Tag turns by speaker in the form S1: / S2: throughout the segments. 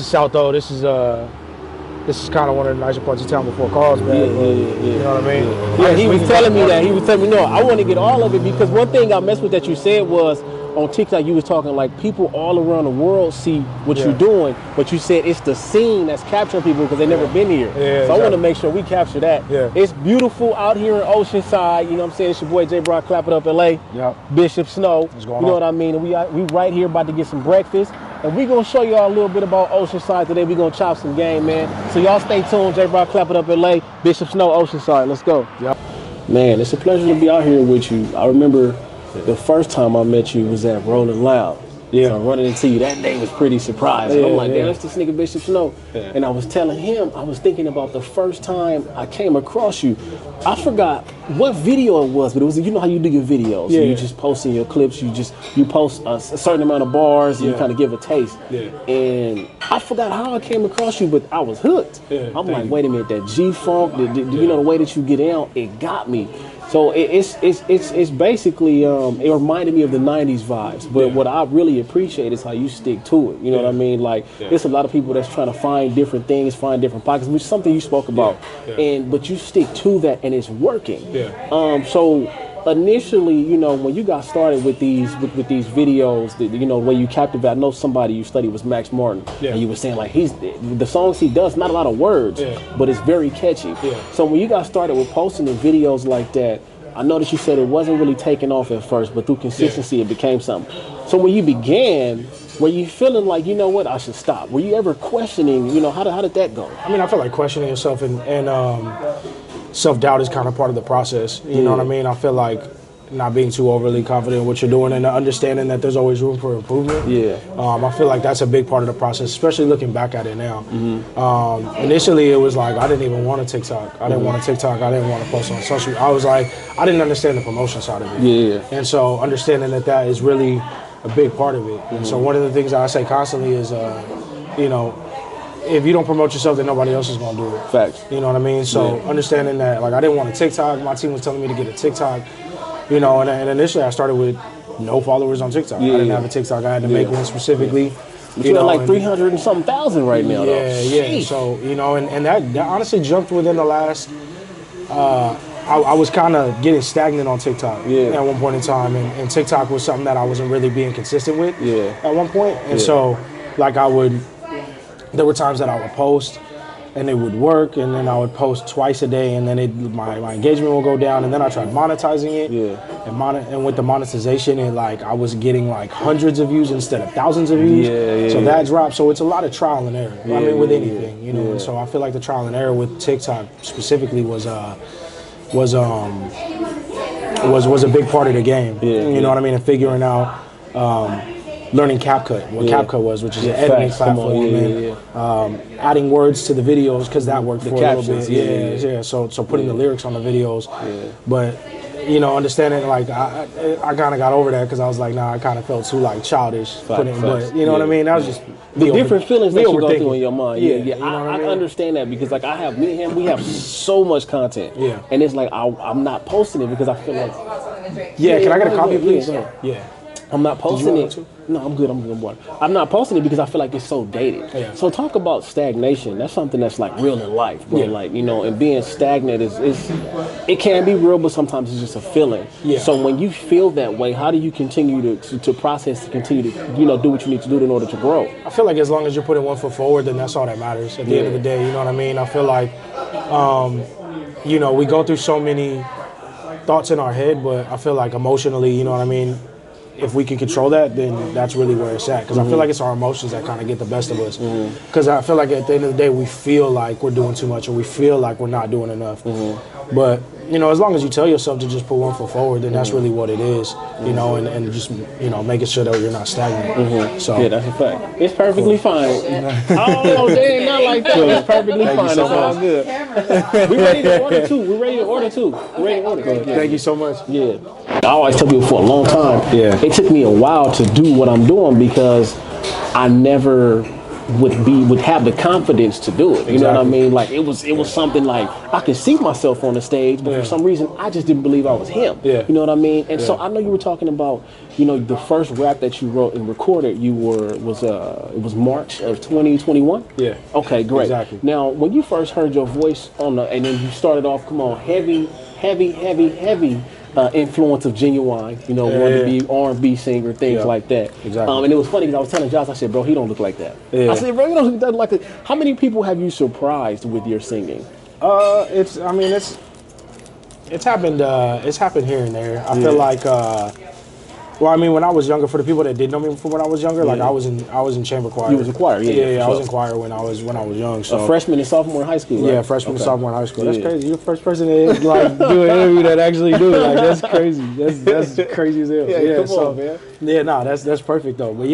S1: South though. This is kind of one of the nicer parts of town before Carlsbad.
S2: Yeah.
S1: You know what I mean?
S2: Yeah, he was telling me that. He was telling me, no, I want to get all of it, because one thing I messed with that you said was on TikTok, you was talking like people all around the world see what you're doing, but you said it's the scene that's capturing people because they've never been here.
S1: Yeah,
S2: so I want to make sure we capture that.
S1: Yeah.
S2: It's beautiful out here in Oceanside. You know what I'm saying? It's your boy J.Brock, Clapitup LA, Bishop Snow.
S1: What's going on?
S2: You know what I mean? And we right here about to get some breakfast. And we're going to show y'all a little bit about Oceanside today. We're going to chop some game, man. So y'all stay tuned. J.Brock, Clapitup LA, Bishop Snow, Oceanside. Let's go. Man, it's a pleasure to be out here with you. I remember the first time I met you was at Rolling Loud. So running into you that day was pretty surprising. I'm like, damn, that's this nigga Bishop Snow. And I was telling him, I was thinking about the first time I came across you. I forgot what video it was, but it was, you know how you do your videos. You just posting your clips, you post a certain amount of bars, and you kind of give a taste. And I forgot how I came across you, but I was hooked. I'm like, wait a minute, that G-Funk, you know, the way that you get down, it got me. So it's basically, it reminded me of the 90s vibes, but what I really appreciate is how you stick to it. You know what I mean? Like, there's a lot of people that's trying to find different things, find different pockets, which is something you spoke about. But you stick to that and it's working. So initially, you know, when you got started with these videos, you know, when you captivate, I know somebody you studied was Max Martin, and you were saying like the songs he does, not a lot of words, but it's very catchy. So when you got started with posting the videos like that, I noticed you said it wasn't really taking off at first, but through consistency it became something. So when you began, were you feeling like, you know what, I should stop? Were you ever questioning, you know, how did that go?
S1: I mean, I feel like questioning yourself and self-doubt is kind of part of the process. You know what I mean? I feel like not being too overly confident in what you're doing and understanding that there's always room for improvement. I feel like that's a big part of the process, especially looking back at it now. Initially, it was like I didn't even want a TikTok. I didn't want a TikTok. I didn't want to post on social. I was like, I didn't understand the promotion side of it. And so understanding that is really a big part of it. And so one of the things that I say constantly is, you know, if you don't promote yourself, then nobody else is going to do it.
S2: Facts.
S1: You know what I mean? So understanding that, like, I didn't want a TikTok. My team was telling me to get a TikTok. You know, and initially I started with no followers on TikTok. I didn't have a TikTok. I had to make one specifically.
S2: You know, like 300 and something thousand right now, though.
S1: Yeah. So, you know, and that honestly jumped within the last, I was kind of getting stagnant on TikTok at one point in time. And TikTok was something that I wasn't really being consistent with at one point. And so, like, there were times that I would post and it would work, and then I would post twice a day, and then my engagement will go down, and then I tried monetizing it, and with the monetization, I was getting like hundreds of views instead of thousands of views, so that dropped. So it's a lot of trial and error. I mean, with anything, you know. And so I feel like the trial and error with TikTok specifically was a big part of the game. You know what I mean, and figuring out. Learning CapCut, what CapCut was, which is an editing platform, adding words to the videos because that worked for a little bit. So putting the lyrics on the videos, but you know, understanding like I kind of got over that because I was like, nah, I kind of felt too like childish. But you know what I mean? That was just
S2: the different feelings that you go through in your mind.
S1: You know what I mean?
S2: understand that because like me and him, we have so much content. And it's like I'm not posting it because I feel like.
S1: Can I get a copy, please?
S2: I'm not posting it. No, I'm good. I'm not posting it because I feel like it's so dated. So talk about stagnation. That's something that's like real in life, bro. Like, you know, and being stagnant it can be real, but sometimes it's just a feeling. So when you feel that way, how do you continue to process, to continue to, you know, do what you need to do in order to grow?
S1: I feel like as long as you're putting one foot forward, then that's all that matters at the end of the day. You know what I mean? I feel like, you know, we go through so many thoughts in our head, but I feel like emotionally, you know what I mean? If we can control that, then that's really where it's at. Because I feel like it's our emotions that kind of get the best of us. Because I feel like at the end of the day, we feel like we're doing too much or we feel like we're not doing enough. But, you know, as long as you tell yourself to just put one foot forward, then that's really what it is, you know, and just, you know, making sure that you're not stagnant. So
S2: yeah, that's a fact. It's perfectly fine. Oh, they ain't not like that. It's perfectly fine. It's all good. We're ready to order too.
S1: Thank you so much.
S2: I always tell people for a long time, it took me a while to do what I'm doing because I never would have the confidence to do it. You know what I mean? Like it was something like I could see myself on the stage, but for some reason I just didn't believe I was him.
S1: Yeah.
S2: You know what I mean? And so I know you were talking about, you know, the first rap that you wrote and recorded. It was March of 2021.
S1: Yeah.
S2: Okay, great.
S1: Exactly.
S2: Now, when you first heard your voice and then you started off, come on, heavy influence of Genuine, you know, wanted to be R&B singer, things like that.
S1: Exactly.
S2: And it was funny because I was telling Josh, I said, bro, he don't look like that.
S1: Yeah.
S2: I said, bro, he don't look like that. How many people have you surprised with your singing?
S1: It's happened here and there. I feel like well, I mean, when I was younger, for the people that didn't know me from when I was younger, like I was in chamber choir.
S2: You was in choir,
S1: yeah. I was in choir when I was young. So
S2: a freshman and sophomore in high school, right?
S1: Yeah, freshman and sophomore in high school. That's crazy. You're the first person to like do an interview that actually do it. Like that's crazy. That's crazy as hell.
S2: Yeah, come on, man.
S1: Yeah, that's perfect though. But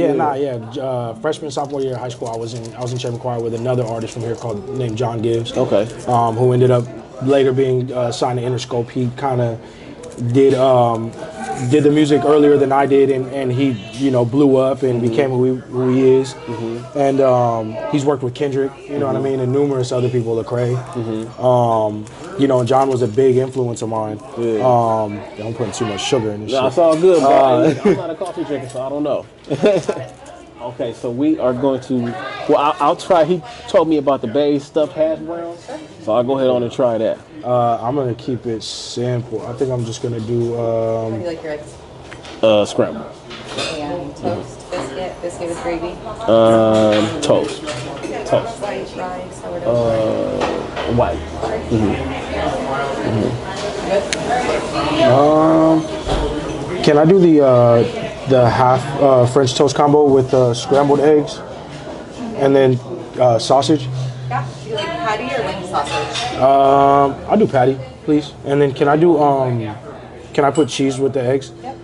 S1: freshman sophomore year of high school, I was in chamber choir with another artist from here named John Gibbs.
S2: Okay.
S1: Who ended up later being signed to Interscope. He kind of did the music earlier than I did, and he, you know, blew up and became who he is. And he's worked with Kendrick, you know what I mean, and numerous other people, Lecrae. You know, John was a big influence of mine. I'm putting too much sugar in this shit.
S2: It's all good, bro. I'm not a coffee drinker, so I don't know. Okay, so we are going to, well, I'll try. He told me about the Bay stuffed hash browns, so I'll go ahead on and try that.
S1: I'm going to keep it simple. I think I'm just going to do...
S3: How do you like your eggs?
S2: Scrambled.
S3: And toast, biscuit with gravy?
S2: Toast.
S3: White, rye, sourdough?
S2: White.
S1: Can I do the half French toast combo with scrambled eggs and then sausage?
S3: Yeah. Do you like patty or wing sausage?
S1: I'll do patty, please. And then can I do can I put cheese with the eggs?
S3: Yep.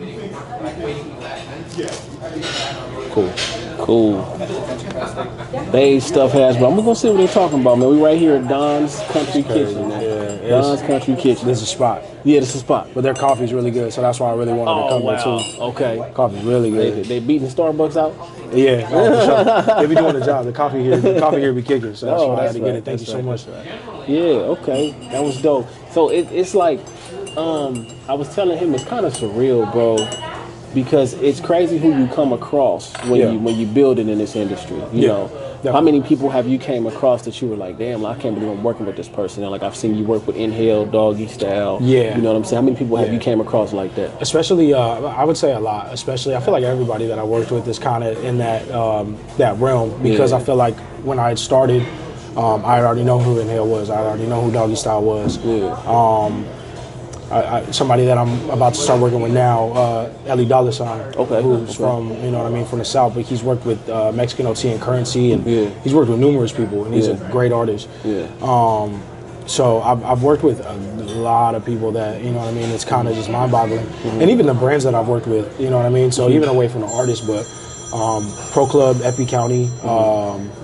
S2: Cool. They stuff hash brown. I'm gonna see what they're talking about, man. We right here at Don's Country Kitchen, man.
S1: Yeah,
S2: Don's Country Kitchen.
S1: This is a spot.
S2: Yeah, this is a spot.
S1: But their coffee's really good, so that's why I really wanted to come there too.
S2: Okay.
S1: Coffee's really good.
S2: They beating Starbucks out?
S1: Yeah, for sure. They be doing the job. The coffee here be kicking, so that's why I had to get it. Thank you so much.
S2: Yeah, okay. That was dope. So it's like, I was telling him it's kind of surreal, bro, because it's crazy who you come across when you build it in this industry. You know, how many people have you came across that you were like, damn, I can't believe I'm working with this person. And like I've seen you work with Inhale, Doggy Style. Yeah, you know what I'm saying? How many people have you came across like that? Especially,
S1: I would say a lot. Especially, I feel like everybody that I worked with is kind of in that that realm, because I feel like when I had started, I already know who Inhale was. I already know who Doggy Style was. Somebody that I'm about to start working with now, Ellie Dollar Sign, who's from, you know what I mean, from the South, but he's worked with Mexican OT and Currency, and he's worked with numerous people, and he's a great artist. So I've worked with a lot of people that, you know what I mean, it's kind of just mind-boggling. And even the brands that I've worked with, you know what I mean, so even away from the artist, but Pro Club, Epi County,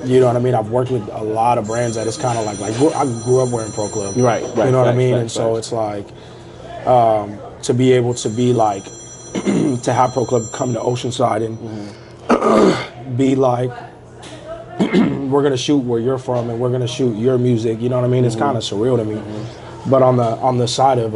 S1: you know what I mean, I've worked with a lot of brands that it's kind of like I grew up wearing Pro Club. Right. You know what I mean? And so it's like, to be able to be like, to have Pro Club come to Oceanside and be like, we're gonna shoot where you're from and we're gonna shoot your music, you know what I mean? It's kind of surreal to me. But on the side of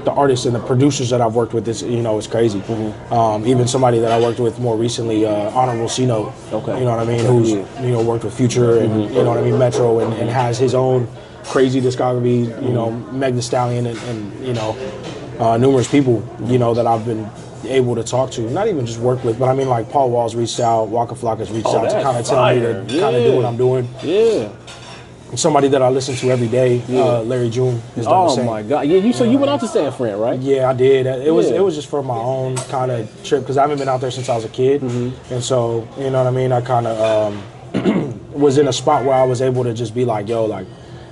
S1: the artists and the producers that I've worked with, it's, you know, it's crazy. Even somebody that I worked with more recently, Honorable C-Note, you know what I mean, who's, you know, worked with Future and, you know what I mean, Metro, and has his own crazy discography, you know, Meg Thee Stallion and you know, numerous people, you know, that I've been able to talk to, not even just work with, but I mean, like Paul Wall's reached out, Waka Flocka's reached out to kind of tell me to kind of do what I'm doing. Somebody that I listen to every day, Larry June, has done the same.
S2: My God! Yeah, so you went out to San Fran, right?
S1: Yeah, I did. It was just for my own kind of trip, because I haven't been out there since I was a kid, and so, you know what I mean, I kind of was in a spot where I was able to just be like, yo, like,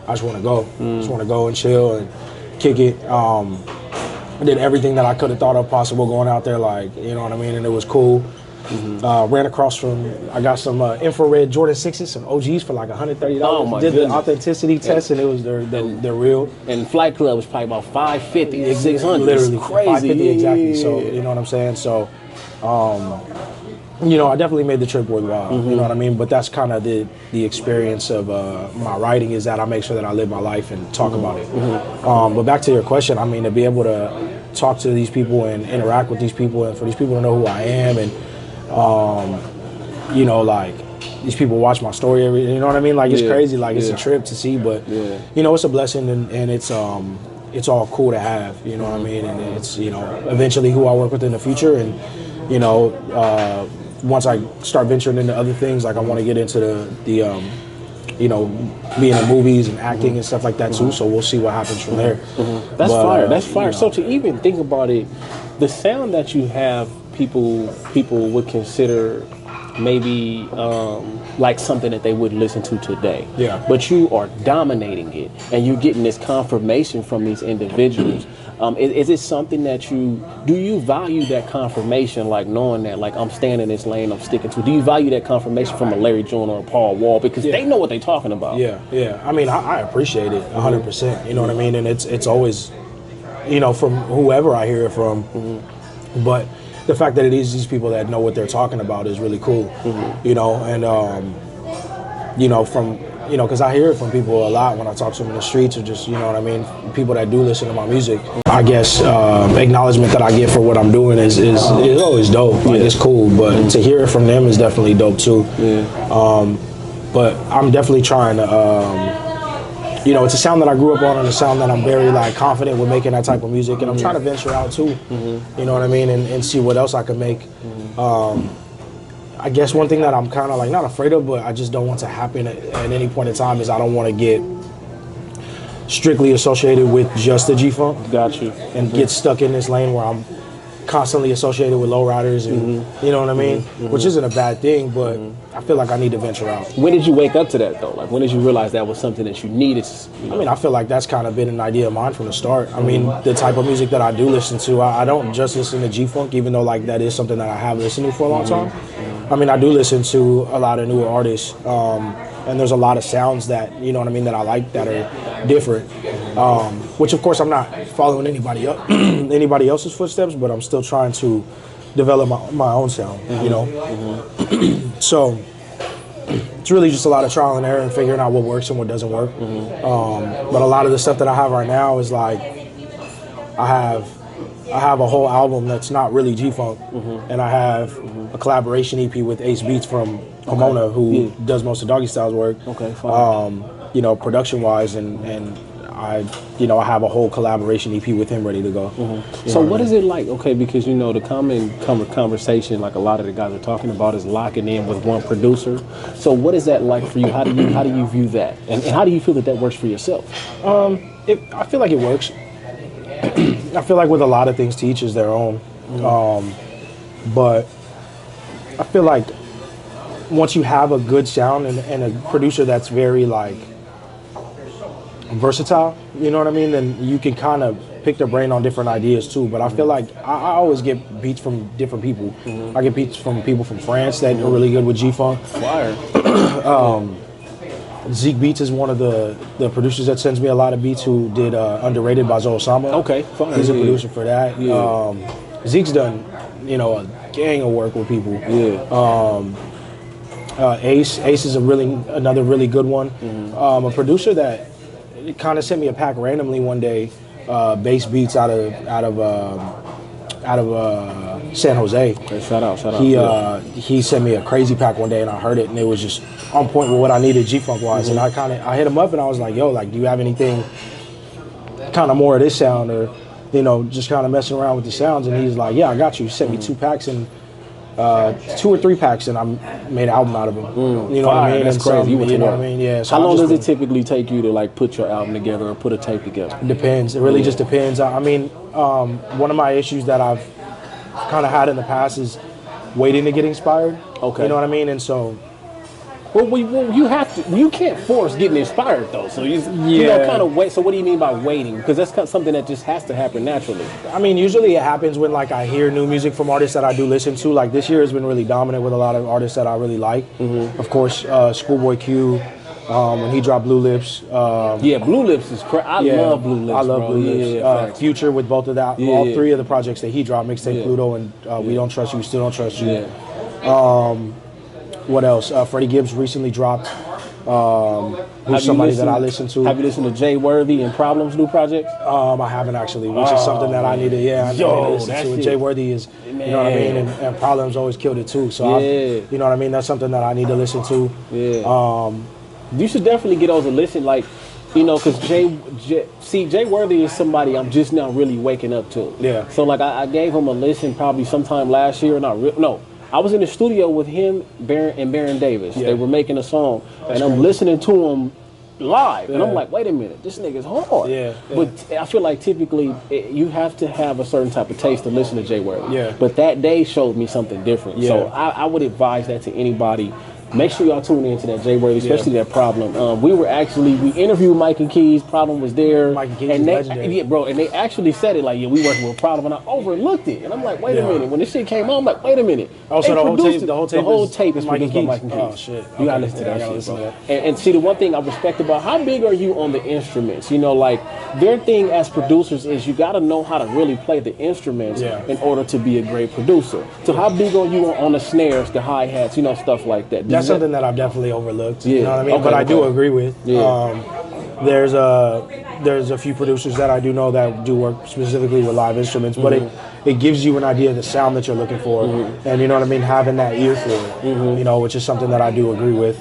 S1: I just want to go. Just want to go and chill and kick it. I did everything that I could have thought of possible going out there, like, you know what I mean, and it was cool. Ran across from, I got some infrared Jordan 6s, some OGs for like $130. Did the authenticity test, and it was they're real.
S2: And Flight Club was probably about $550, $600.
S1: Literally,
S2: crazy.
S1: $550 exactly. So, you know what I'm saying? So, you know, I definitely made the trip worthwhile. You know what I mean? But that's kind of the experience of my writing, is that I make sure that I live my life and talk about it. But back to your question, I mean, to be able to talk to these people and interact with these people, and for these people to know who I am, and you know, like, these people watch my story every, you know what I mean? Like, it's crazy. Like, it's a trip to see, but you know, it's a blessing, and it's all cool to have, you know what I mean? And it's, you know, eventually who I work with in the future, and you know, once I start venturing into other things, like I want to get into the you know, being in movies and acting and stuff like that too. So we'll see what happens from there.
S2: That's fire. That's fire.
S1: You know.
S2: So to even think about it, the sound that you have, people would consider maybe like something that they would listen to today.
S1: Yeah.
S2: But you are dominating it, and you're getting this confirmation from these individuals. Is it something that do you value that confirmation, like knowing that, like, I'm staying in this lane, I'm sticking to? Do you value that confirmation from a Larry June or a Paul Wall, because they know what they're talking about?
S1: Yeah. I mean, I appreciate it 100%. You know what I mean? And it's always, you know, from whoever I hear it from. But the fact that it is these people that know what they're talking about is really cool. You know, and you know, from, you know, because I hear it from people a lot when I talk to them in the streets, or just, you know what I mean, people that do listen to my music. I guess acknowledgement that I get for what I'm doing is always dope. Like, it's cool, but to hear it from them is definitely dope too. But I'm definitely trying to, you know, it's a sound that I grew up on, and a sound that I'm very, like, confident with making that type of music, and I'm trying to venture out too. You know what I mean, and see what else I can make. I guess one thing that I'm kind of, like, not afraid of, but I just don't want to happen at any point in time, is I don't want to get strictly associated with just the G-Funk.
S2: Got you.
S1: And get stuck in this lane where I'm constantly associated with lowriders, and you know what I mean? Which isn't a bad thing, but I feel like I need to venture out.
S2: When did you wake up to that, though? Like, when did you realize that was something that you needed? You know?
S1: I mean, I feel like that's kind of been an idea of mine from the start. I mean, the type of music that I do listen to, I don't just listen to G-Funk, even though, like, that is something that I have listened to for a long time. I mean, I do listen to a lot of newer artists, and there's a lot of sounds that, you know what I mean, that I like, that are different. Which, of course, I'm not following anybody else's footsteps, but I'm still trying to develop my own sound, you know? So it's really just a lot of trial and error and figuring out what works and what doesn't work. But a lot of the stuff that I have right now is, like, I have a whole album that's not really G-Funk, and I have a collaboration EP with Ace Beats from Pomona, who does most of Doggy Style's work. You know, production-wise, and I have a whole collaboration EP with him ready to go.
S2: So what is it like? Okay, because, you know, the common conversation, like a lot of the guys are talking about, is locking in with one producer. So what is that like for you? How do you view that, and how do you feel that works for yourself?
S1: I feel like it works. I feel like with a lot of things, to each is their own. But I feel like once you have a good sound and a producer that's very, like, versatile, you know what I mean, then you can kind of pick their brain on different ideas too. But I feel like I always get beats from different people. I get beats from people from France that are really good with G-Funk.
S2: Fire.
S1: Zeke Beats is one of the producers that sends me a lot of beats, who did Underrated by Zoe Samba.
S2: Okay, fine.
S1: He's a producer for that. Zeke's done, you know, a gang of work with people. Ace is another really good one. A producer that kind of sent me a pack randomly one day, Bass Beats out of San Jose.
S2: Okay, shout out.
S1: He sent me a crazy pack one day, and I heard it, and it was just on point with what I needed G-Funk wise. And I hit him up, and I was like, yo, like, do you have anything kind of more of this sound, or, you know, just kind of messing around with the sounds? And he's like, yeah, I got you. He sent me 2 packs, and 2 or 3 packs, and I made an album out of them. You know what I mean?
S2: That's crazy.
S1: You know what I mean? Yeah. So
S2: how long does it typically take you to, like, put your album together or put a tape together?
S1: It depends. It really just depends. I mean, one of my issues that I've kind of had in the past is waiting to get inspired. Okay. You know what I mean? And so,
S2: well, you have to. You can't force getting inspired, though. So you know, kind of wait. So what do you mean by waiting? Because that's kind of something that just has to happen naturally.
S1: I mean, usually it happens when, like, I hear new music from artists that I do listen to. Like, this year has been really dominant with a lot of artists that I really like. Of course, Schoolboy Q, when he dropped Blue Lips.
S2: Blue Lips is crazy. I love Blue Lips.
S1: I love Blue Lips. Future with both of that, all 3 of the projects that he dropped, Mixtape Pluto and We Don't Trust You, Still Don't Trust You. What else? Freddie Gibbs recently dropped. Who's somebody that I listen to?
S2: Have you listened to Jay Worthy and Problems new project?
S1: I haven't actually, which is something that I need to. Yeah, I need to listen to. Jay Worthy is, you know what I mean, and Problems always killed it too. So you know what I mean. That's something that I need to listen to.
S2: Yeah. You should definitely get those a listen, like, you know, because Jay Worthy is somebody I'm just now really waking up to.
S1: Yeah.
S2: So like I gave him a listen probably sometime last year. I was in the studio with him, Baron Davis.
S1: Yeah.
S2: They were making a song, and I'm listening to him live, and I'm like, wait a minute, this nigga's hard.
S1: Yeah.
S2: But I feel like typically you have to have a certain type of taste to listen to Jay Worthy.
S1: Yeah.
S2: But that day showed me something different.
S1: Yeah.
S2: So I would advise that to anybody. Make sure y'all tune into that Jay Worthy, especially that Problem. We interviewed Mike and Keys. Problem was there.
S1: Mike and Keys
S2: and
S1: is
S2: they,
S1: legendary.
S2: yeah, bro, and they actually said it like, yeah, we working with Problem, and I overlooked it, and I'm like, wait a minute. When this shit came on, I'm like, wait a minute.
S1: Oh, so the whole tape is
S2: Mike and Keys.
S1: Oh shit!
S2: You gotta listen to that shit, bro. And see, the one thing I respect about how big are you on the instruments? You know, like their thing as producers is you got to know how to really play the instruments in order to be a great producer. So how big are you on the snares, the hi hats, you know, stuff like that?
S1: That's something that I've definitely overlooked.
S2: Yeah.
S1: You know what I mean?
S2: Okay,
S1: but I do agree with.
S2: Yeah.
S1: There's a few producers that I do know that do work specifically with live instruments, but it gives you an idea of the sound that you're looking for, and you know what I mean, having that ear for it, you know, which is something that I do agree with.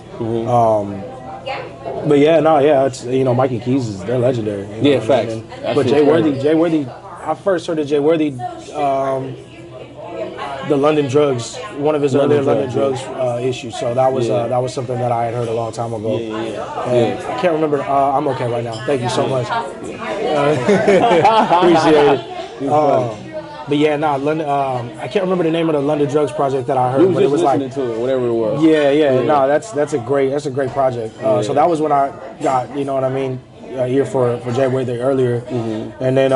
S1: But it's, you know, Mike and Keys they're legendary. You know
S2: facts.
S1: I mean? But Jay Worthy, I first heard of Jay Worthy. The London Drugs, one of his earlier London Drugs issues. So that was something that I had heard a long time ago. I can't remember. I'm okay right now. Thank you so much. Appreciate it. London. I can't remember the name of the London Drugs project that I heard, but it was
S2: listening to it, whatever it was.
S1: No, that's a great project. So that was when I got, you know what I mean, here for Jay Worthy earlier, and then.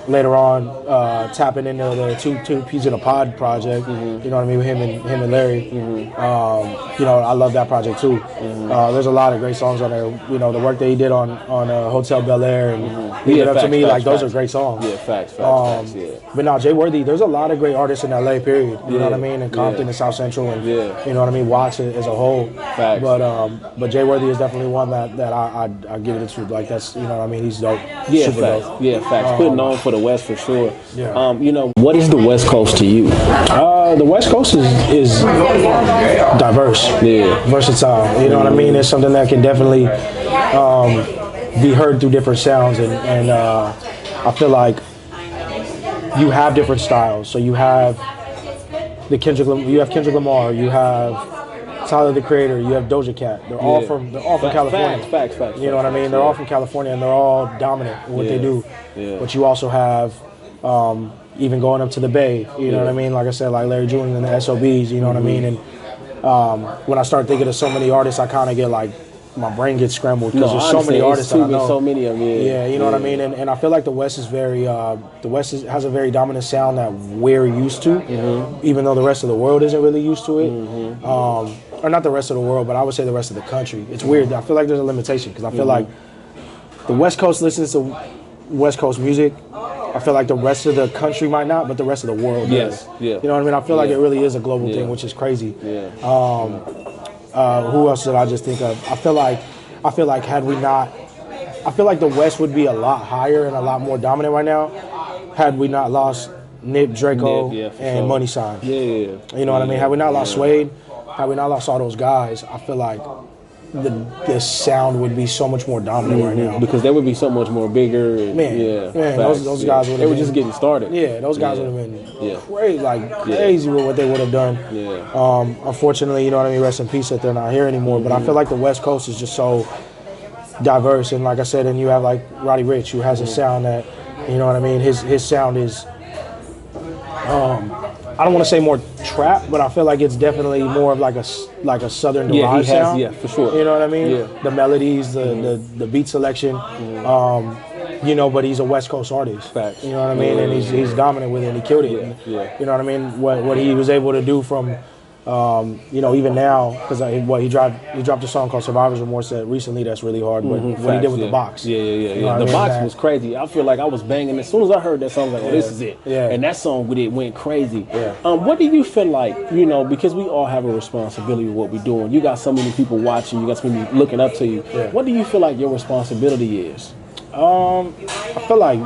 S1: Later on, tapping into the two Peas in a Pod project, you know what I mean, with him and Larry. You know, I love that project too. There's a lot of great songs on there. You know, the work that he did on Hotel Bel Air and Leave It Up to Me, like those are great songs.
S2: Yeah, facts.
S1: But now Jay Worthy, there's a lot of great artists in LA. Period. You know what I mean, and Compton and South Central, and you know what I mean, Watts as a whole.
S2: Facts.
S1: But Jay Worthy is definitely one that I give it to. Like that's, you know what I mean, he's dope.
S2: Yeah,
S1: super
S2: facts.
S1: dope.
S2: Yeah, facts. Putting on for the West for sure.
S1: Yeah.
S2: You know, what is the West Coast to you?
S1: The West Coast is diverse, versatile. You know what I mean? It's something that can definitely be heard through different sounds, and I feel like you have different styles. So you have Kendrick Lamar, you have Tyler the Creator, you have Doja Cat. They're all from California.
S2: Facts.
S1: You know what I mean? They're all from California, and they're all dominant in what they do.
S2: Yeah.
S1: But you also have even going up to the Bay, you know what I mean? Like I said, like Larry June and the SOBs, you know what I mean? And when I start thinking of so many artists, I kind of get like, my brain gets scrambled because there's so many artists that I know.
S2: So many of them,
S1: you know what I mean? And I feel like the West is has a very dominant sound that we're used to, even though the rest of the world isn't really used to it. Or not the rest of the world, but I would say the rest of the country. It's weird. I feel like there's a limitation because I feel like the West Coast listens to West Coast music. I feel like the rest of the country might not, but the rest of the world does. You know what I mean? I feel like it really is a global thing, which is crazy. Who else did I just think of? I feel like had we not, I feel like the West would be a lot higher and a lot more dominant right now had we not lost Nip, Draco, and Money Sign. You know what I mean? Had we not lost Suede, had we not lost all those guys, I feel like the sound would be so much more dominant right now.
S2: Because they would be so much more bigger. And,
S1: those guys would have
S2: They were just getting started.
S1: Yeah, those guys would have been crazy with what they would have done. Unfortunately, you know what I mean, rest in peace that they're not here anymore. But I feel like the West Coast is just so diverse. And like I said, and you have like Roddy Ricch, who has a sound that, you know what I mean, his sound is, I don't want to say more trap, but I feel like it's definitely more of like a southern derived sound.
S2: Yeah, for sure.
S1: You know what I mean? The melodies, the beat selection. You know, but he's a West Coast artist.
S2: Facts.
S1: You know what I mean? And he's dominant with it, and he killed it. And, you know what I mean? What he was able to do from You know, even now, because he dropped a song called Survivor's Remorse that recently that's really hard, but what he did with the box.
S2: Yeah. The box was crazy. I feel like I was banging. As soon as I heard that song, I was like, oh, this is it.
S1: Yeah.
S2: And that song with it went crazy. Yeah. What do you feel like, you know, because we all have a responsibility with what we're doing. You got so many people watching, you got so many looking up to you. Yeah. What do you feel like your responsibility is?
S1: I feel like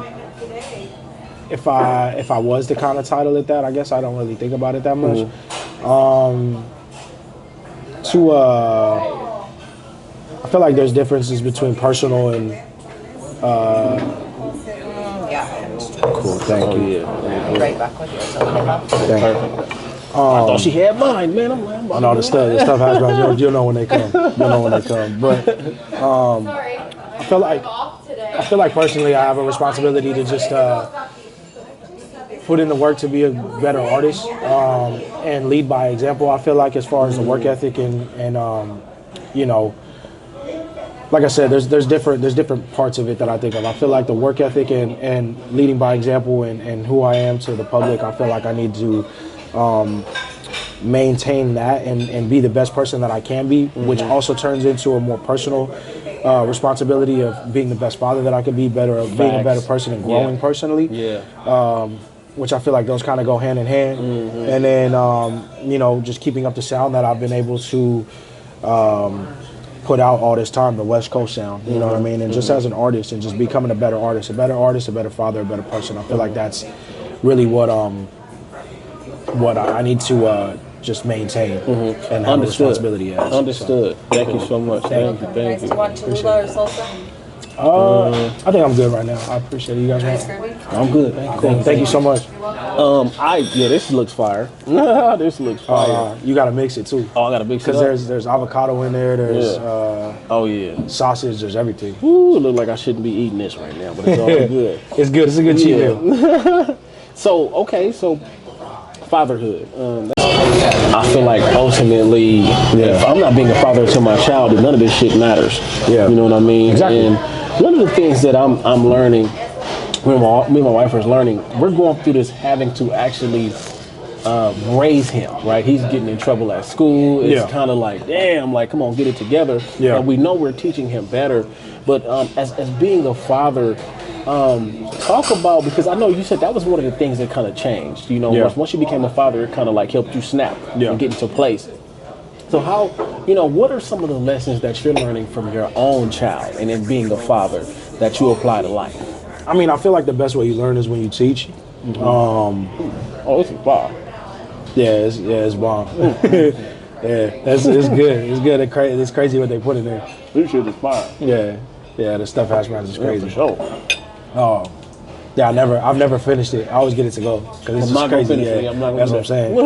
S1: if I was to kind of title it that, I guess I don't really think about it that much. I feel like there's differences between personal and
S2: cool, thank you.
S3: Yeah. Right back with you. So
S2: Perfect. I thought she had mine, man. I'm
S1: I know the stuff has been. You'll know when they come. You'll know when they come. But I feel like personally, I have a responsibility to just put in the work to be a better artist and lead by example. I feel like as far as the work ethic and you know, like I said, there's different parts of it that I think of. I feel like the work ethic and leading by example and who I am to the public, I feel like I need to maintain that and be the best person that I can be, which also turns into a more personal responsibility of being the best father that I could be, being a better person and growing personally. Which I feel like those kind of go hand in hand. And then, you know, just keeping up the sound that I've been able to put out all this time, the West Coast sound, you know what I mean? And just as an artist and just becoming a better artist, a better father, a better person. I feel like that's really what I need to just maintain and have a responsibility as.
S2: Understood. So, thank you so much. Thank you.
S3: Nice to watch Cholula or salsa.
S1: I think I'm good right now. I appreciate it. You guys want?
S2: I'm good.
S1: Thank you so much.
S2: This looks fire. This looks fire.
S1: You gotta mix it too.
S2: Oh, I gotta mix it
S1: because there's avocado in there. There's sausage. There's everything.
S2: Ooh, it look like I shouldn't be eating this right now, but it's all good.
S1: It's good. It's a good cheat meal.
S2: So fatherhood. I feel like ultimately, if I'm not being a father to my child, then none of this shit matters. Yeah, you know what I mean.
S1: Exactly.
S2: And one of the things that I'm learning, me and my wife are learning, we're going through this having to actually raise him, right? He's getting in trouble at school. It's kind of like, damn, like, come on, get it together. Yeah. And we know we're teaching him better. But as being a father, talk about, because I know you said that was one of the things that kind of changed. You know, once you became a father, it kind of like helped you snap and get into place. So how, what are some of the lessons that you're learning from your own child and then being a father that you apply to life?
S1: I mean, I feel like the best way you learn is when you teach.
S2: It's bomb.
S1: It's bomb. It's good. It's good. It's crazy what they put in there.
S2: This shit is fire.
S1: Yeah, the stuff hash browns is crazy.
S2: For sure.
S1: Oh, yeah. I've never finished it. I always get it to go because it's just crazy. That's what I'm saying.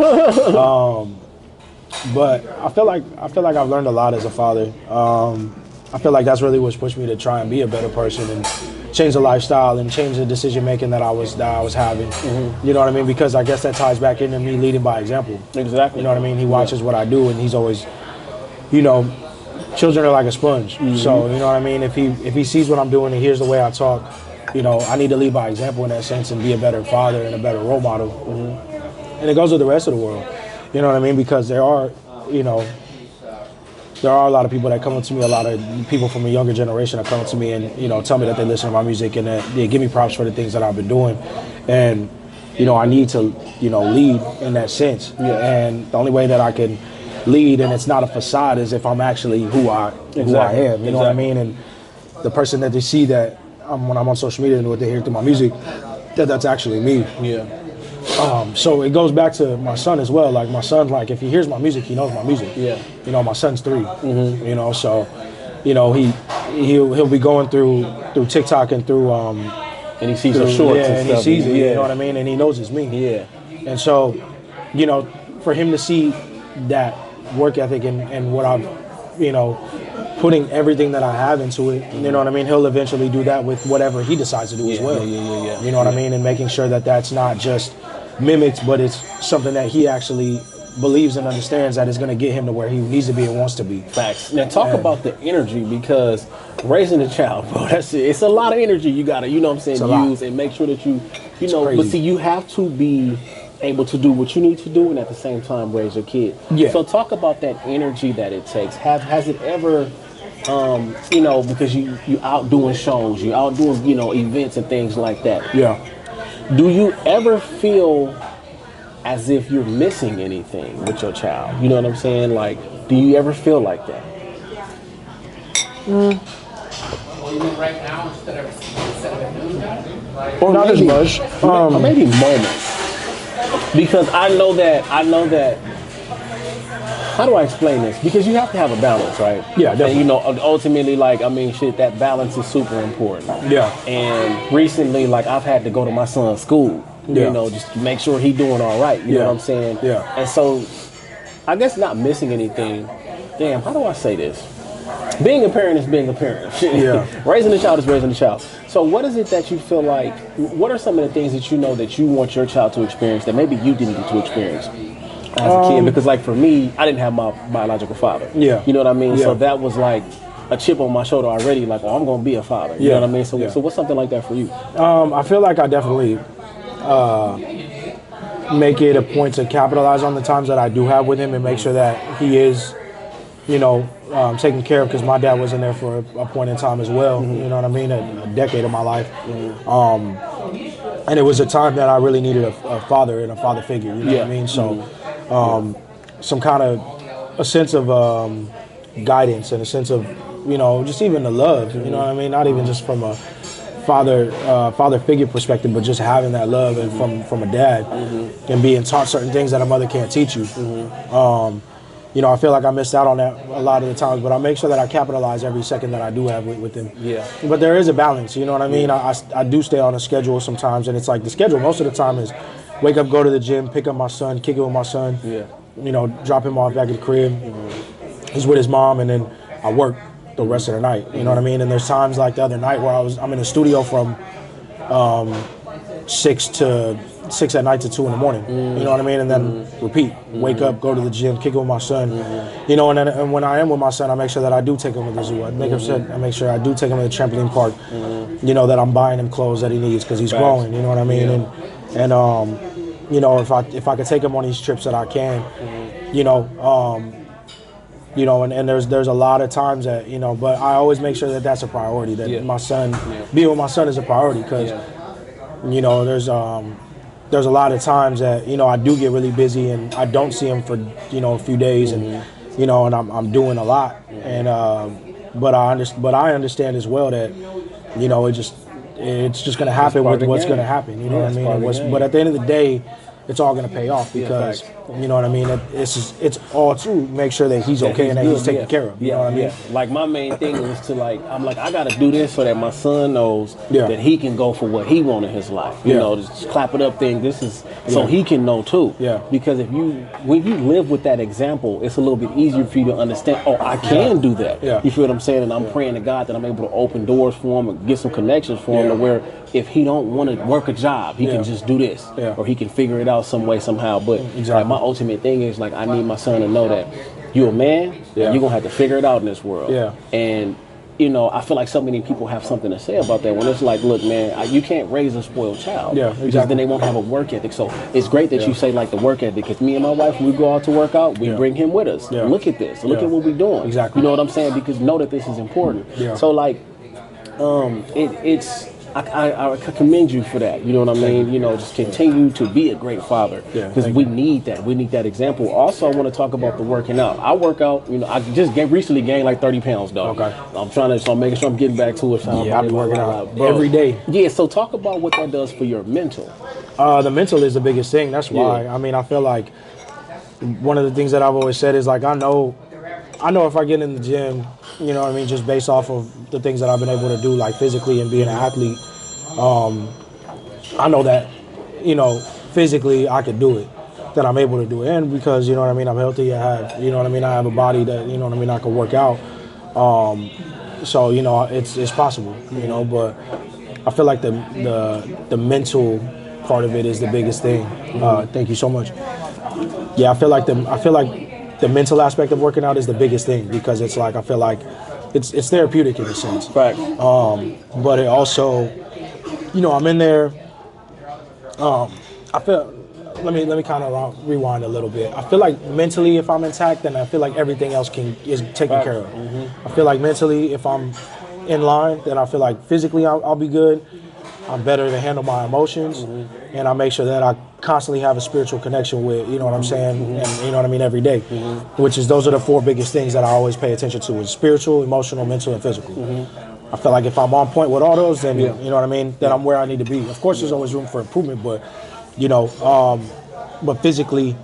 S1: But I feel like I've learned a lot as a father. I feel like that's really what's pushed me to try and be a better person and change the lifestyle and change the decision making that I was having. You know what I mean? Because I guess that ties back into me leading by example.
S2: Exactly.
S1: You know what I mean? He watches what I do, and he's always, children are like a sponge. So you know what I mean? If he sees what I'm doing and hears the way I talk, I need to lead by example in that sense and be a better father and a better role model. And it goes with the rest of the world. You know what I mean? Because there are a lot of people that come up to me, a lot of people from a younger generation that come up to me and, tell me that they listen to my music and that they give me props for the things that I've been doing. And, I need to, lead in that sense. And the only way that I can lead, and it's not a facade, is if I'm actually who I am. You know what I mean? And the person that they see that when I'm on social media and what they hear through my music, that's actually me. So it goes back to my son as well. Like my son, if he hears my music, he knows my music. My son's 3. So he'll be going through TikTok and through
S2: and he sees the shorts and
S1: he sees it. You know what I mean? And he knows it's me. And so for him to see that work ethic and what I've putting everything that I have into it, you know what I mean? He'll eventually do that with whatever he decides to do as well. You know what I mean? And making sure that that's not just mimicked, but it's something that he actually believes and understands that is going to get him to where he needs to be and wants to be.
S2: Facts. Now talk about the energy, because raising a child, bro, that's it. It's a lot of energy you got to, use and make sure that you know, but see, you have to be able to do what you need to do and at the same time raise your kid.
S1: Yeah.
S2: So talk about that energy that it takes. Has it ever, you know, because you out doing shows, you out doing, you know, events and things like that.
S1: Yeah.
S2: Do you ever feel as if you're missing anything with your child? You know what I'm saying? Like, do you ever feel like that?
S1: Or not
S2: maybe,
S1: as much.
S2: Or maybe moments. Because I know that, how do I explain this? Because you have to have a balance, right?
S1: Yeah, definitely.
S2: And you know, ultimately, like, I mean, shit, that balance is super important.
S1: Yeah.
S2: And recently, like, I've had to go to my son's school, you know, just to make sure he's doing all right. You know what I'm saying?
S1: Yeah.
S2: And so, I guess not missing anything. Damn, how do I say this? Being a parent is being a parent.
S1: Yeah.
S2: Raising a child is raising a child. So what is it that you feel like, what are some of the things that you know that you want your child to experience that maybe you didn't get to experience as a kid? Because like for me, I didn't have my biological father.
S1: Yeah.
S2: You know what I mean?
S1: Yeah.
S2: So that was like a chip on my shoulder already, like, oh, I'm going to be a father. You know what I mean? So, so what's something like that for you?
S1: I feel like I definitely make it a point to capitalize on the times that I do have with him and make sure that he is, you know, taken care of, because my dad wasn't there for a point in time as well. You know what I mean? A decade of my life. And it was a time that I really needed a father and a father figure. You know what I mean? So some kind of a sense of guidance and a sense of, you know, just even the love. You know what I mean? Not even just from a father figure perspective, but just having that love and from a dad and being taught certain things that a mother can't teach you. You know, I feel like I missed out on that a lot of the times, but I make sure that I capitalize every second that I do have with them. Yeah. But there is a balance, you know what I mean? I do stay on a schedule sometimes, and it's like the schedule most of the time is wake up, go to the gym, pick up my son, kick it with my son, you know, drop him off back at the crib. He's with his mom, and then I work the rest of the night, you know what I mean? And there's times like the other night where I'm in the studio from 6 at night to 2 in the morning, you know what I mean? And then repeat, wake up, go to the gym, kick it with my son, you know, and when I am with my son, I make sure that I do take him to the zoo. I make sure I do take him to the trampoline park, you know, that I'm buying him clothes that he needs because he's growing, you know what I mean? And you know, if I could take him on these trips that I can, you know, and there's a lot of times that, you know, but I always make sure that that's a priority, that my son, being with my son is a priority, because, you know, there's a lot of times that, you know, I do get really busy and I don't see him for, you know, a few days, and, you know, and I'm doing a lot, and but I understand as well that, you know, it's just gonna happen with what's gonna happen, you know what I mean? But at the end of the day, it's all gonna pay off, because you know what I mean. It's all to make sure that he's okay and that he's taken care of. You know what I mean?
S2: Like my main thing is to I gotta do this so that my son knows that he can go for what he wants in his life. You know, this clap it up thing. This is so he can know too. Yeah. Because when you live with that example, it's a little bit easier for you to understand. Oh, I can do that. Yeah. You feel what I'm saying? And I'm praying to God that I'm able to open doors for him and get some connections for him to where if he don't want to work a job, he can just do this, or he can figure it out some way somehow. But like my ultimate thing is like I need my son to know that you're a man, and you're gonna have to figure it out in this world. Yeah. And you know, I feel like so many people have something to say about that when it's like, look, man, you can't raise a spoiled child. Yeah, exactly. Because then they won't have a work ethic. So it's great that you say like the work ethic, because me and my wife, when we go out to work out, we bring him with us. Look at this. Look at what we're doing. Exactly. You know what I'm saying? Because know that this is important. So like, I commend you for that. You know what I mean? You know, just continue to be a great father, because we need that. We need that example. Also, I want to talk about the working out. I work out. You know, I just recently gained like 30 pounds, dog. Okay. I'm making sure I'm getting back to it. So
S1: I've been working out every day.
S2: Yeah. So talk about what that does for your mental.
S1: The mental is the biggest thing. That's why. I mean, I feel like one of the things that I've always said is like I know if I get in the gym, you know what I mean, just based off of the things that I've been able to do, like physically and being an athlete, I know that, you know, physically I could do it, that I'm able to do it. And because, you know what I mean, I'm healthy, I have, you know what I mean, I have a body that, you know what I mean, I can work out. So, you know, it's possible, you know, but I feel like the mental part of it is the biggest thing. Thank you so much. Yeah, I feel like the mental aspect of working out is the biggest thing, because it's like I feel like it's therapeutic in a sense. Right. But it also, you know, I'm in there. I feel let me kind of rewind a little bit. I feel like mentally, if I'm intact, then I feel like everything else is taken care of. I feel like mentally, if I'm in line, then I feel like physically I'll be good. I'm better to handle my emotions, and I make sure that I constantly have a spiritual connection with, you know what I'm saying, and you know what I mean, every day, which is those are the 4 biggest things that I always pay attention to: is spiritual, emotional, mental, and physical. I feel like if I'm on point with all those, then you know what I mean, then I'm where I need to be. Of course, there's always room for improvement, but you know, but physically,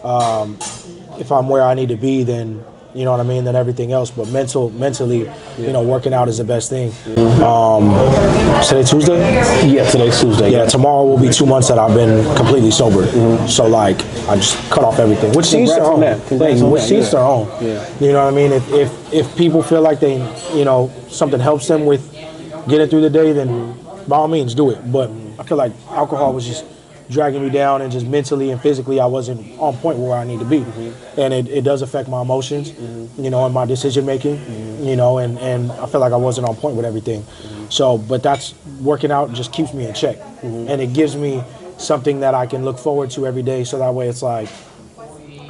S1: if I'm where I need to be, then you know what I mean, then everything else. But mentally, you know, working out is the best thing. Today Tuesday?
S2: Yeah, today's Tuesday.
S1: Yeah, tomorrow will be 2 months that I've been completely sober. So like, I just cut off everything, which seems their own. Which seems their own. You know what I mean? If people feel like they, you know, something helps them with getting through the day, then by all means do it. But I feel like alcohol was just dragging me down, and just mentally and physically I wasn't on point where I need to be. And it does affect my emotions, you know, and my decision making, you know, and I feel like I wasn't on point with everything. So, but that's working out just keeps me in check, and it gives me something that I can look forward to every day. So that way it's like,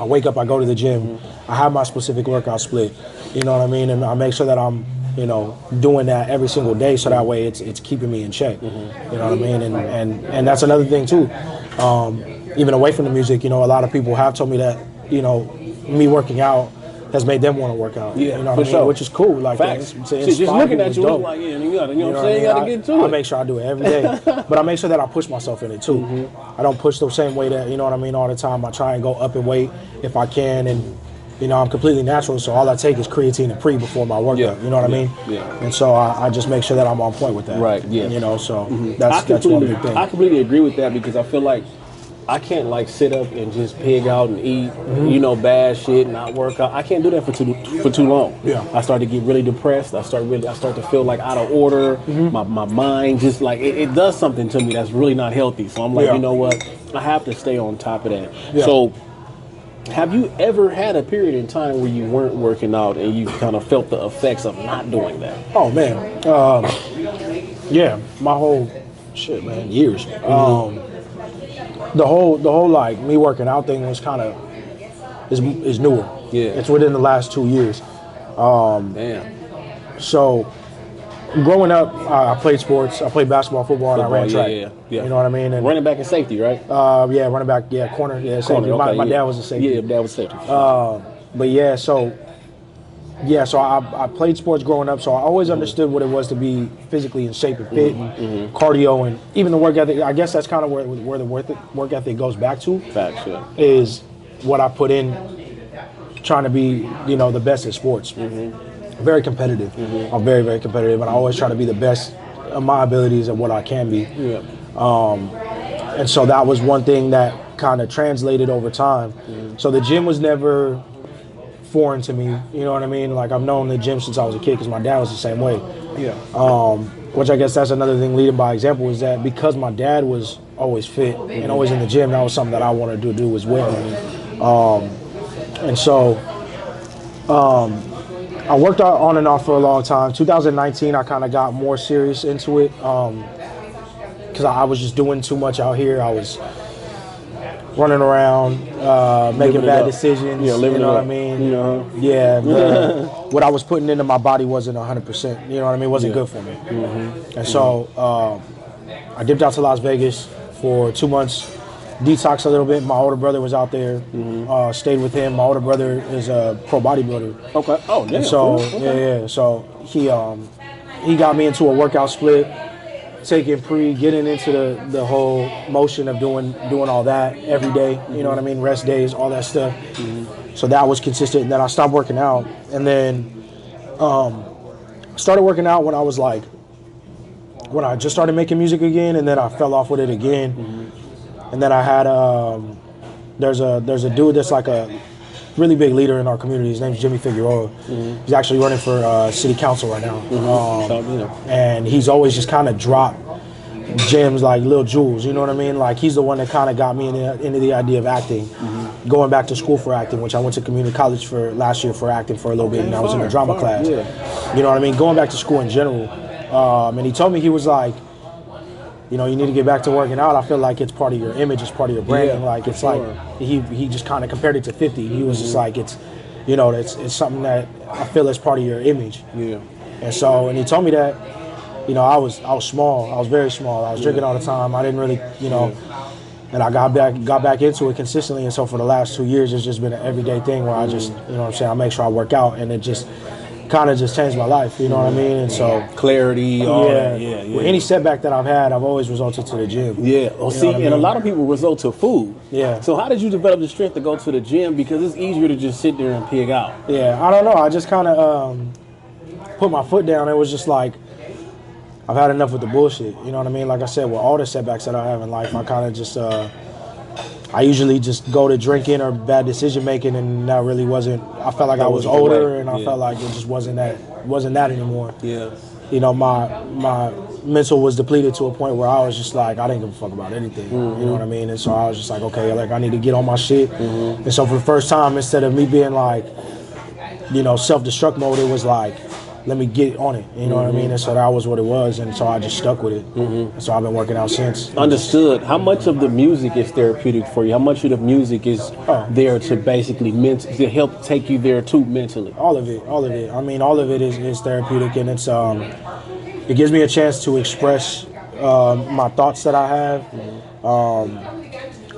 S1: I wake up, I go to the gym, I have my specific workout split, you know what I mean? And I make sure that I'm, you know, doing that every single day, so that way it's keeping me in check. You know what I mean? And that's another thing too. Even away from the music, you know, a lot of people have told me that, you know, me working out has made them want to work out.
S2: Yeah,
S1: you know what I mean? Which is cool. Like,
S2: facts. Just looking at you, it's like, yeah, you got, you know what I'm saying? You got to get to it.
S1: I make sure I do it every day, but I make sure that I push myself in it too. I don't push the same way that, you know what I mean, all the time. I try and go up in weight if I can, and you know, I'm completely natural, so all I take is creatine and pre before my workout. You know what I mean? And so I just make sure that I'm on point with that.
S2: Right. Yeah.
S1: You know, so that's one big thing.
S2: I completely agree with that, because I feel like I can't like sit up and just pig out and eat, you know, bad shit, not work out. I can't do that for too long. I start to get really depressed. I start to feel like out of order. My mind just like it does something to me that's really not healthy. So I'm like, you know what? I have to stay on top of that. So, have you ever had a period in time where you weren't working out and you kind of felt the effects of not doing that?
S1: Oh man, yeah, my whole shit, man, years. The whole like me working out thing was kind of is newer. It's within the last 2 years. So growing up, I played sports. I played basketball, football, and I ran track. You know what I mean? And
S2: running back and safety, right?
S1: Yeah, running back, corner, safety.
S2: Corner, okay,
S1: my dad was a safety.
S2: Yeah, dad was safety.
S1: But so I played sports growing up, so I always understood what it was to be physically in shape and fit, cardio, and even the work ethic. I guess that's kind of where the work ethic goes back to.
S2: Facts,
S1: is what I put in, trying to be, you know, the best at sports. Very competitive. I'm very, very competitive, and I always try to be the best of my abilities and what I can be. And so that was one thing that kind of translated over time. So the gym was never foreign to me, you know what I mean? Like, I've known the gym since I was a kid, because my dad was the same way. Which I guess that's another thing, leading by example, is that because my dad was always fit and always in the gym, that was something that I wanted to do as well. And so I worked out on and off for a long time. 2019, I kind of got more serious into it, because I was just doing too much out here. I was running around, making bad decisions, you know what I mean? What I was putting into my body wasn't 100%, you know what I mean? It wasn't good for me. And so I dipped out to Las Vegas for 2 months, detoxed a little bit. My older brother was out there, stayed with him. My older brother is a pro bodybuilder.
S2: Okay. Oh, damn.
S1: And so, so he got me into a workout split, taking getting into the whole motion of doing all that every day, you know what I mean, rest days, all that stuff. So that was consistent. And then I stopped working out, and then started working out when I just started making music again, and then I fell off with it again. And then I had there's a dude that's like a really big leader in our community. His name's Jimmy Figueroa. He's actually running for city council right now. And he's always just kind of dropped gems like little jewels, you know what I mean? Like, he's the one that kind of got me into the idea of acting, going back to school for acting, which I went to community college for last year for acting for a little bit, and I was in a drama class. You know what I mean? Going back to school in general. And he told me, he was like, you know, you need to get back to working out. I feel like it's part of your image, it's part of your branding.
S2: Yeah,
S1: like, it's like, he just kind of compared it to 50. He was just like, it's, you know, it's something that I feel is part of your image.
S2: Yeah.
S1: And so, and he told me that, you know, I was small. I was very small. I was drinking all the time. I didn't really, you know, and I got back into it consistently. And so for the last 2 years, it's just been an everyday thing where I just, you know what I'm saying, I make sure I work out, and it just kind of just changed my life, you know what I mean? And so
S2: clarity, all that. Yeah.
S1: With any setback that I've had, I've always resulted to the gym.
S2: Yeah. Well, see, and a lot of people result to food.
S1: Yeah.
S2: So how did you develop the strength to go to the gym? Because it's easier to just sit there and pig out.
S1: Yeah, I don't know. I just kind of put my foot down. It was just like, I've had enough with the bullshit. You know what I mean? Like I said, with all the setbacks that I have in life, I kind of just, I usually just go to drinking or bad decision making, and that really wasn't. I felt like I was older, and I felt like it just wasn't that anymore.
S2: Yeah.
S1: You know, my mental was depleted to a point where I was just like, I didn't give a fuck about anything. You know what I mean? And so I was just like, okay, like I need to get on my shit. And so for the first time, instead of me being like, you know, self-destruct mode, it was like, let me get on it, you know what I mean? And so that was what it was, and so I just stuck with it. And so I've been working out since.
S2: Understood. How much of the music is therapeutic for you? How much of the music is there to basically to help take you there too mentally?
S1: All of it. I mean, all of it is therapeutic, and it's it gives me a chance to express my thoughts that I have.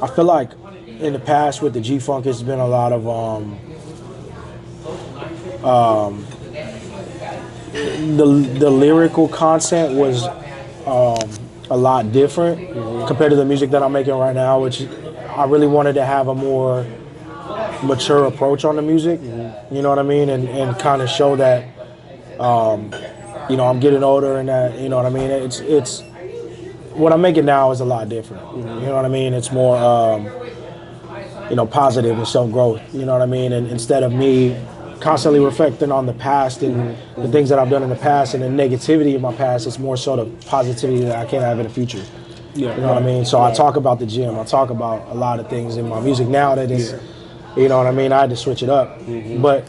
S1: I feel like in the past with the G-Funk, it's been a lot of the lyrical content was a lot different compared to the music that I'm making right now, which I really wanted to have a more mature approach on the music, you know what I mean, and kind of show that, you know, I'm getting older, and that, you know what I mean, it's what I'm making now is a lot different, you know what I mean, it's more, you know, positive and self-growth, you know what I mean, and instead of me constantly reflecting on the past and the things that I've done in the past and the negativity of my past, it's more so the positivity that I can have in the future. Yeah, you know what I mean? So I talk about the gym. I talk about a lot of things in my music now that is, you know what I mean? I had to switch it up. But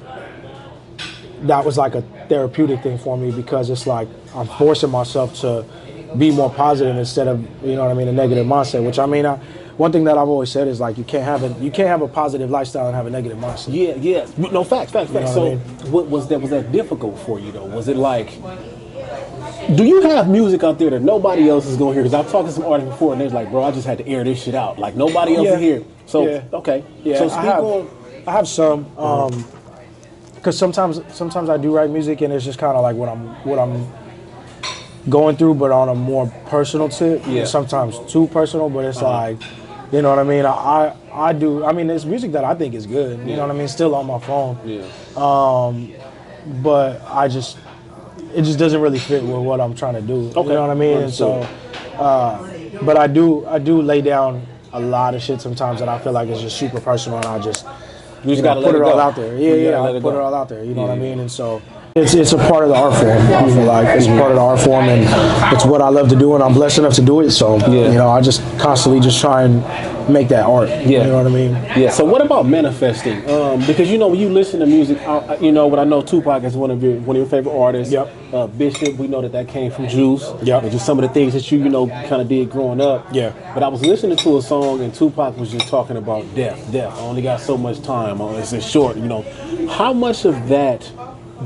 S1: that was like a therapeutic thing for me, because it's like I'm forcing myself to be more positive instead of, you know what I mean, a negative mindset, which I mean, one thing that I've always said is like you can't have a positive lifestyle and have a negative mindset.
S2: Yeah. No, facts.
S1: You know
S2: So,
S1: what I mean?
S2: what was that difficult for you though? Was it like, do you have music out there that nobody else is gonna hear? Because I've talked to some artists before, and they're like, "Bro, I just had to air this shit out. Like nobody else is here." So, okay.
S1: Yeah.
S2: So
S1: I have some, because sometimes I do write music, and it's just kind of like what I'm going through, but on a more personal tip.
S2: Yeah.
S1: Sometimes too personal, but it's like, you know what I mean? I do. I mean, it's music that I think is good. You know what I mean? Still on my phone.
S2: Yeah.
S1: But it just doesn't really fit with what I'm trying to do.
S2: Okay.
S1: You know what I mean? And so, but I do lay down a lot of shit sometimes that I feel like is just super personal, and I just
S2: gotta
S1: put it all out there. I put it all out there. You know what I mean? And so it's a part of the art form. I feel like it's part of the art form, and it's what I love to do, and I'm blessed enough to do it. So you know, I just constantly just try and make that art. You know what I mean?
S2: Yeah. So what about manifesting? Because you know when you listen to music, you know what I know, Tupac is one of your favorite artists.
S1: Yep.
S2: Bishop, we know that came from Juice.
S1: Yep.
S2: And just some of the things that you know kind of did growing up.
S1: Yeah.
S2: But I was listening to a song, and Tupac was just talking about death. I only got so much time. It's short. You know, how much of that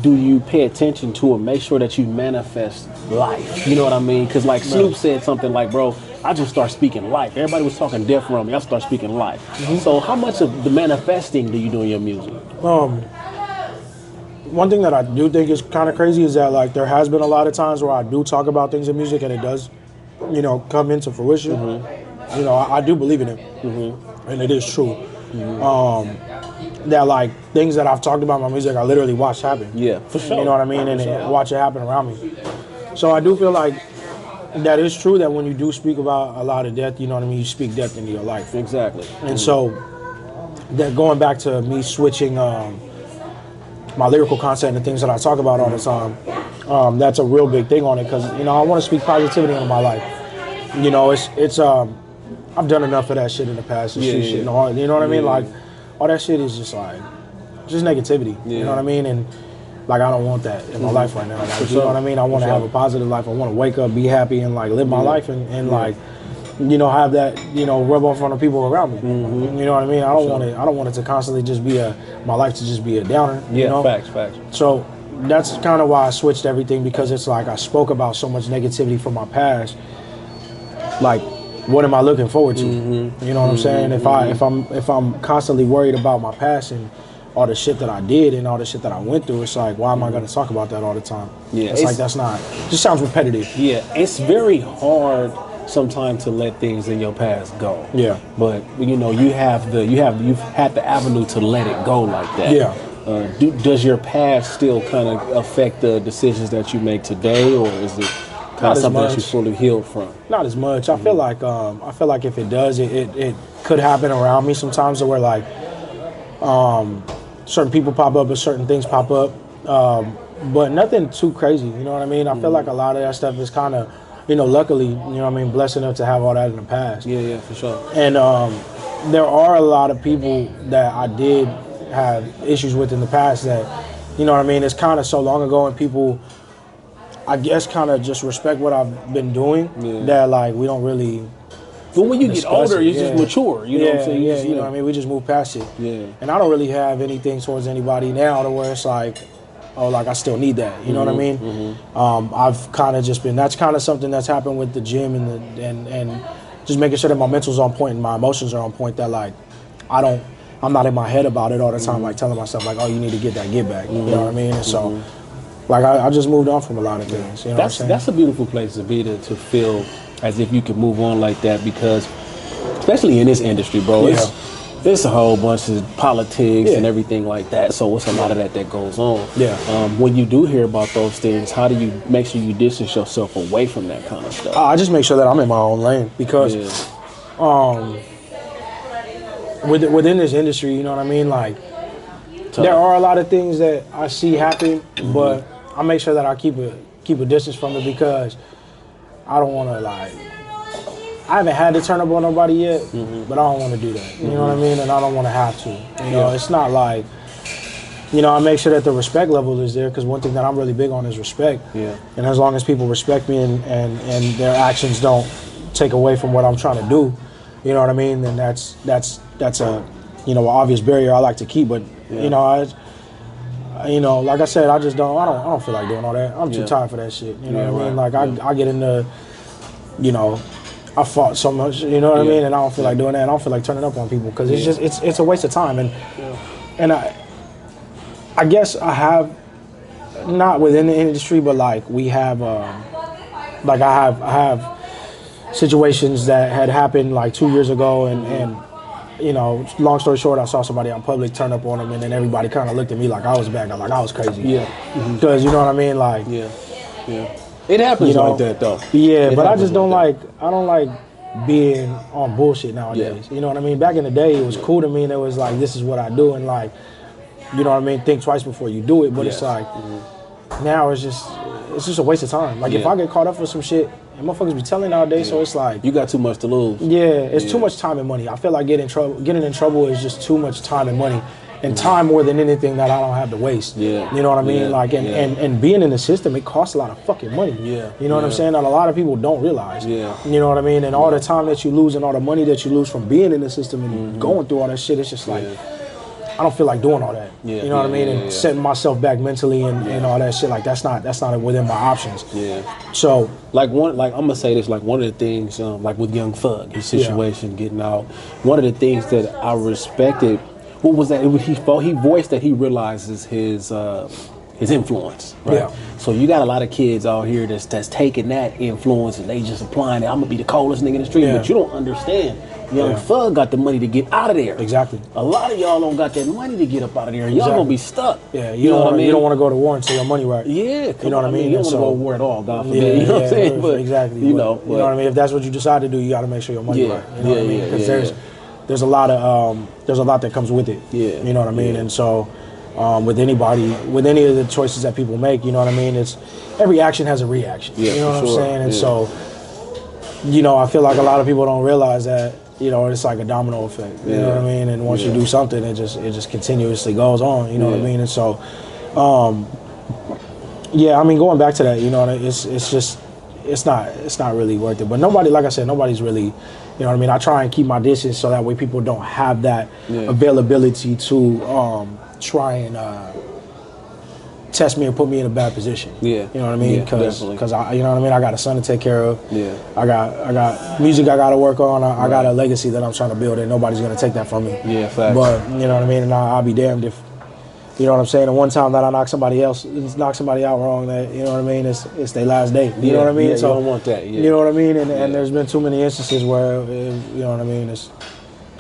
S2: do you pay attention to and make sure that you manifest life? You know what I mean? Because like Snoop said something like, bro, I just start speaking life. Everybody was talking death around me. I start speaking life. So how much of the manifesting do you do in your music?
S1: One thing that I do think is kind of crazy is that like there has been a lot of times where I do talk about things in music and it does, you know, come into fruition. You know, I do believe in it, and it is true. That like things that I've talked about in my music, I literally watched happen.
S2: Yeah, for sure.
S1: You know what I mean? And watch it happen around me. So I do feel like that is true, that when you do speak about a lot of death, you know what I mean, you speak death into your life.
S2: Exactly.
S1: And so that going back to me switching my lyrical content and things that I talk about all the time, that's a real big thing on it, because, you know, I want to speak positivity into my life. You know, it's I've done enough of that shit in the past. Shit in the heart, you know what I mean? Like, all that shit is just like, just negativity. You know what I mean? And like I don't want that in my life right now. Like, you know what I mean? I want to have a positive life. I want to wake up, be happy, and like live my life, and like, you know, have that, you know, rub off on the people around me. You know what I mean? I don't want it to constantly just be my life to just be a downer.
S2: Yeah,
S1: you know?
S2: Facts.
S1: So that's kind of why I switched everything, because it's like I spoke about so much negativity from my past. Like, what am I looking forward to? You know what I'm saying? If I'm constantly worried about my past and all the shit that I did and all the shit that I went through, it's like, why am I going to talk about that all the time?
S2: Yeah,
S1: it's like that's not. It just sounds repetitive.
S2: Yeah, it's very hard sometimes to let things in your past go. Yeah, but you know, you've had the avenue to let it go like that.
S1: Yeah.
S2: Does your past still kind of affect the decisions that you make today, or is it kind of something that you're fully healed from?
S1: Not as much. I feel like if it does, it could happen around me sometimes, where like certain people pop up or certain things pop up, but nothing too crazy. You know what I mean? I feel like a lot of that stuff is kind of, you know, luckily, you know what I mean, blessed enough to have all that in the past.
S2: Yeah, for sure.
S1: And there are a lot of people that I did have issues with in the past that, you know what I mean, it's kind of so long ago, and people, I guess, kind of just respect what I've been doing, that like we don't really.
S2: But when you get older, you just mature. You know what I'm saying?
S1: You know what I mean? We just move past it. Yeah. And I don't really have anything towards anybody now to where it's like, oh, like I still need that. You know what I mean? I've kind of just been. That's kind of something that's happened with the gym and just making sure that my mental's on point and my emotions are on point. That like, I'm not in my head about it all the time. Like telling myself like, oh, you need to get back. You know what I mean? And so, like I just moved on from a lot of things. You know what I'm saying?
S2: That's a beautiful place to be, to feel as if you can move on like that, because especially in this industry, bro, it's a whole bunch of politics and everything like that. So it's a lot of that goes on. Yeah. When you do hear about those things, how do you make sure you distance yourself away from that kind of stuff?
S1: I just make sure that I'm in my own lane, because within this industry, you know what I mean? Like, there are a lot of things that I see happen, but I make sure that I keep a distance from it, because I don't want to, like, I haven't had to turn up on nobody yet, but I don't want to do that. You know what I mean? And I don't want to have to. You know, it's not like, you know, I make sure that the respect level is there, because one thing that I'm really big on is respect. Yeah. And as long as people respect me and their actions don't take away from what I'm trying to do, you know what I mean? Then that's a, you know, an obvious barrier I like to keep. But you know, like I said, I don't feel like doing all that. I'm too tired for that shit. You know what I mean? Like I get into, you know, I fought so much, you know what I mean? And I don't feel like doing that. I don't feel like turning up on people, because it's just it's a waste of time. And I guess I have, not within the industry, but like we have like I have situations that had happened like 2 years ago, and you know, long story short, I saw somebody out in public turn up on them, and then everybody kind of looked at me like I was a bad guy, like I was crazy. Yeah. Because you know what I mean? Like,
S2: it happens, you know, like that though.
S1: Yeah, but I just don't like being on bullshit nowadays. You know what I mean? Back in the day, it was cool to me, and it was like, this is what I do, and like, you know what I mean? Think twice before you do it. But it's like, now it's just a waste of time. Like if I get caught up for some shit, and motherfuckers be telling nowadays, so it's like,
S2: you got too much to lose.
S1: Yeah, it's too much time and money. I feel like getting in trouble is just too much time and money, and time more than anything that I don't have to waste. Yeah, you know what I mean? Like, and being in the system, it costs a lot of fucking money. Yeah, you know what I'm saying? That a lot of people don't realize. Yeah, you know what I mean? And all the time that you lose and all the money that you lose from being in the system and going through all that shit, it's just like, I don't feel like doing all that. You know what I mean? And setting myself back mentally and all that shit. Like that's not within my options. Yeah. So
S2: I'm gonna say this, like one of the things, like with Young Thug, his situation getting out, one of the things that I respected, what was that? He voiced that he realizes his influence, right? Yeah. So you got a lot of kids out here that's taking that influence and they just applying it. I'm gonna be the coldest nigga in the street, but you don't understand. Young Thug got the money to get out of there.
S1: Exactly.
S2: A lot of y'all don't got that money to get up out of there. Y'all gonna be stuck.
S1: Yeah, you know what I mean? You don't want to go to war until your money right.
S2: Yeah,
S1: you know what I mean?
S2: You don't want to go to war at all, God forbid. You know what I'm saying? But,
S1: exactly. You know what I mean? If that's what you decide to do, you got to make sure your money right. You know what I mean? Because there's a lot that comes with it. Yeah. You know what I mean? And so with anybody, with any of the choices that people make, you know what I mean? It's every action has a reaction. Yeah, you know what I'm saying? And so, you know, I feel like a lot of people don't realize that. You know, it's like a domino effect. You know what I mean? And once you do something, it just continuously goes on. You know what I mean? And so, Yeah, I mean, going back to that, you know, it's just it's not really worth it. But nobody, like I said, nobody's really, you know what I mean. I try and keep my distance so that way people don't have that availability to try and test me and put me in a bad position.
S2: Yeah,
S1: you know what I mean. Because I, you know what I mean. I got a son to take care of.
S2: Yeah,
S1: I got music I got to work on. I got a legacy that I'm trying to build, and nobody's gonna take that from me.
S2: Yeah, facts.
S1: But you know what I mean. And I'll be damned if. You know what I'm saying? And one time that I knock somebody out wrong, that, you know what I mean, it's their last day. You know what I mean?
S2: Yeah,
S1: so
S2: you don't want that. Yeah.
S1: You know what I mean? And there's been too many instances where, you know what I mean, it's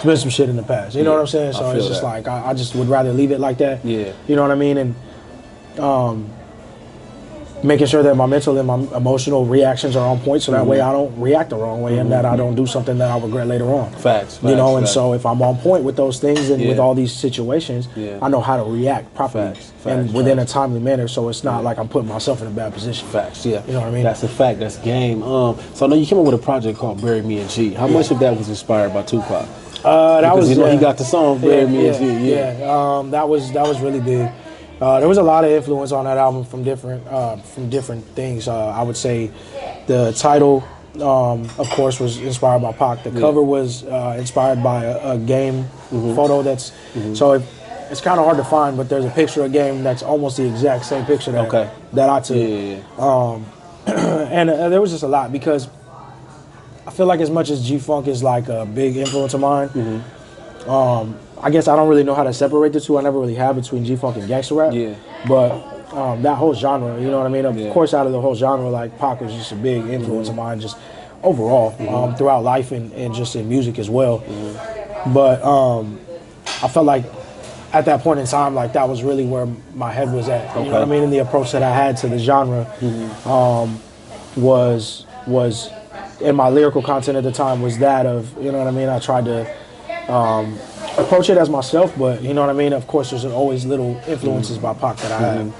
S1: been some shit in the past. You know what I'm saying? So it's just like, I just would rather leave it like that.
S2: Yeah.
S1: You know what I mean? And making sure that my mental and my emotional reactions are on point, so that way I don't react the wrong way and that I don't do something that I regret later on.
S2: Facts.
S1: You know, and so if I'm on point with those things and with all these situations, I know how to react properly and within a timely manner, so it's not like I'm putting myself in a bad position.
S2: Facts. Yeah.
S1: You know what I mean?
S2: That's a fact. That's game. So I know you came up with a project called Bury Me and G. How much of that was inspired by Tupac?
S1: That was,
S2: you know, he got the song Bury Me and G.
S1: That was really big. There was a lot of influence on that album from different things. I would say the title, of course, was inspired by Pac. The cover was inspired by a game photo that's so it's kind of hard to find, but there's a picture of a game that's almost the exact same picture that I took. And there was just a lot, because I feel like as much as G-Funk is like a big influence of mine, I guess I don't really know how to separate the two. I never really have between G-Funk and gangster rap. Yeah. But that whole genre, you know what I mean? Of course, out of the whole genre, like Pac was just a big influence of mine, just overall, throughout life and just in music as well. But I felt like at that point in time, like that was really where my head was at. You know what I mean? And the approach that I had to the genre was and my lyrical content at the time was that of, you know what I mean? I tried to approach it as myself, but you know what I mean? Of course, there's always little influences by Pac that I have.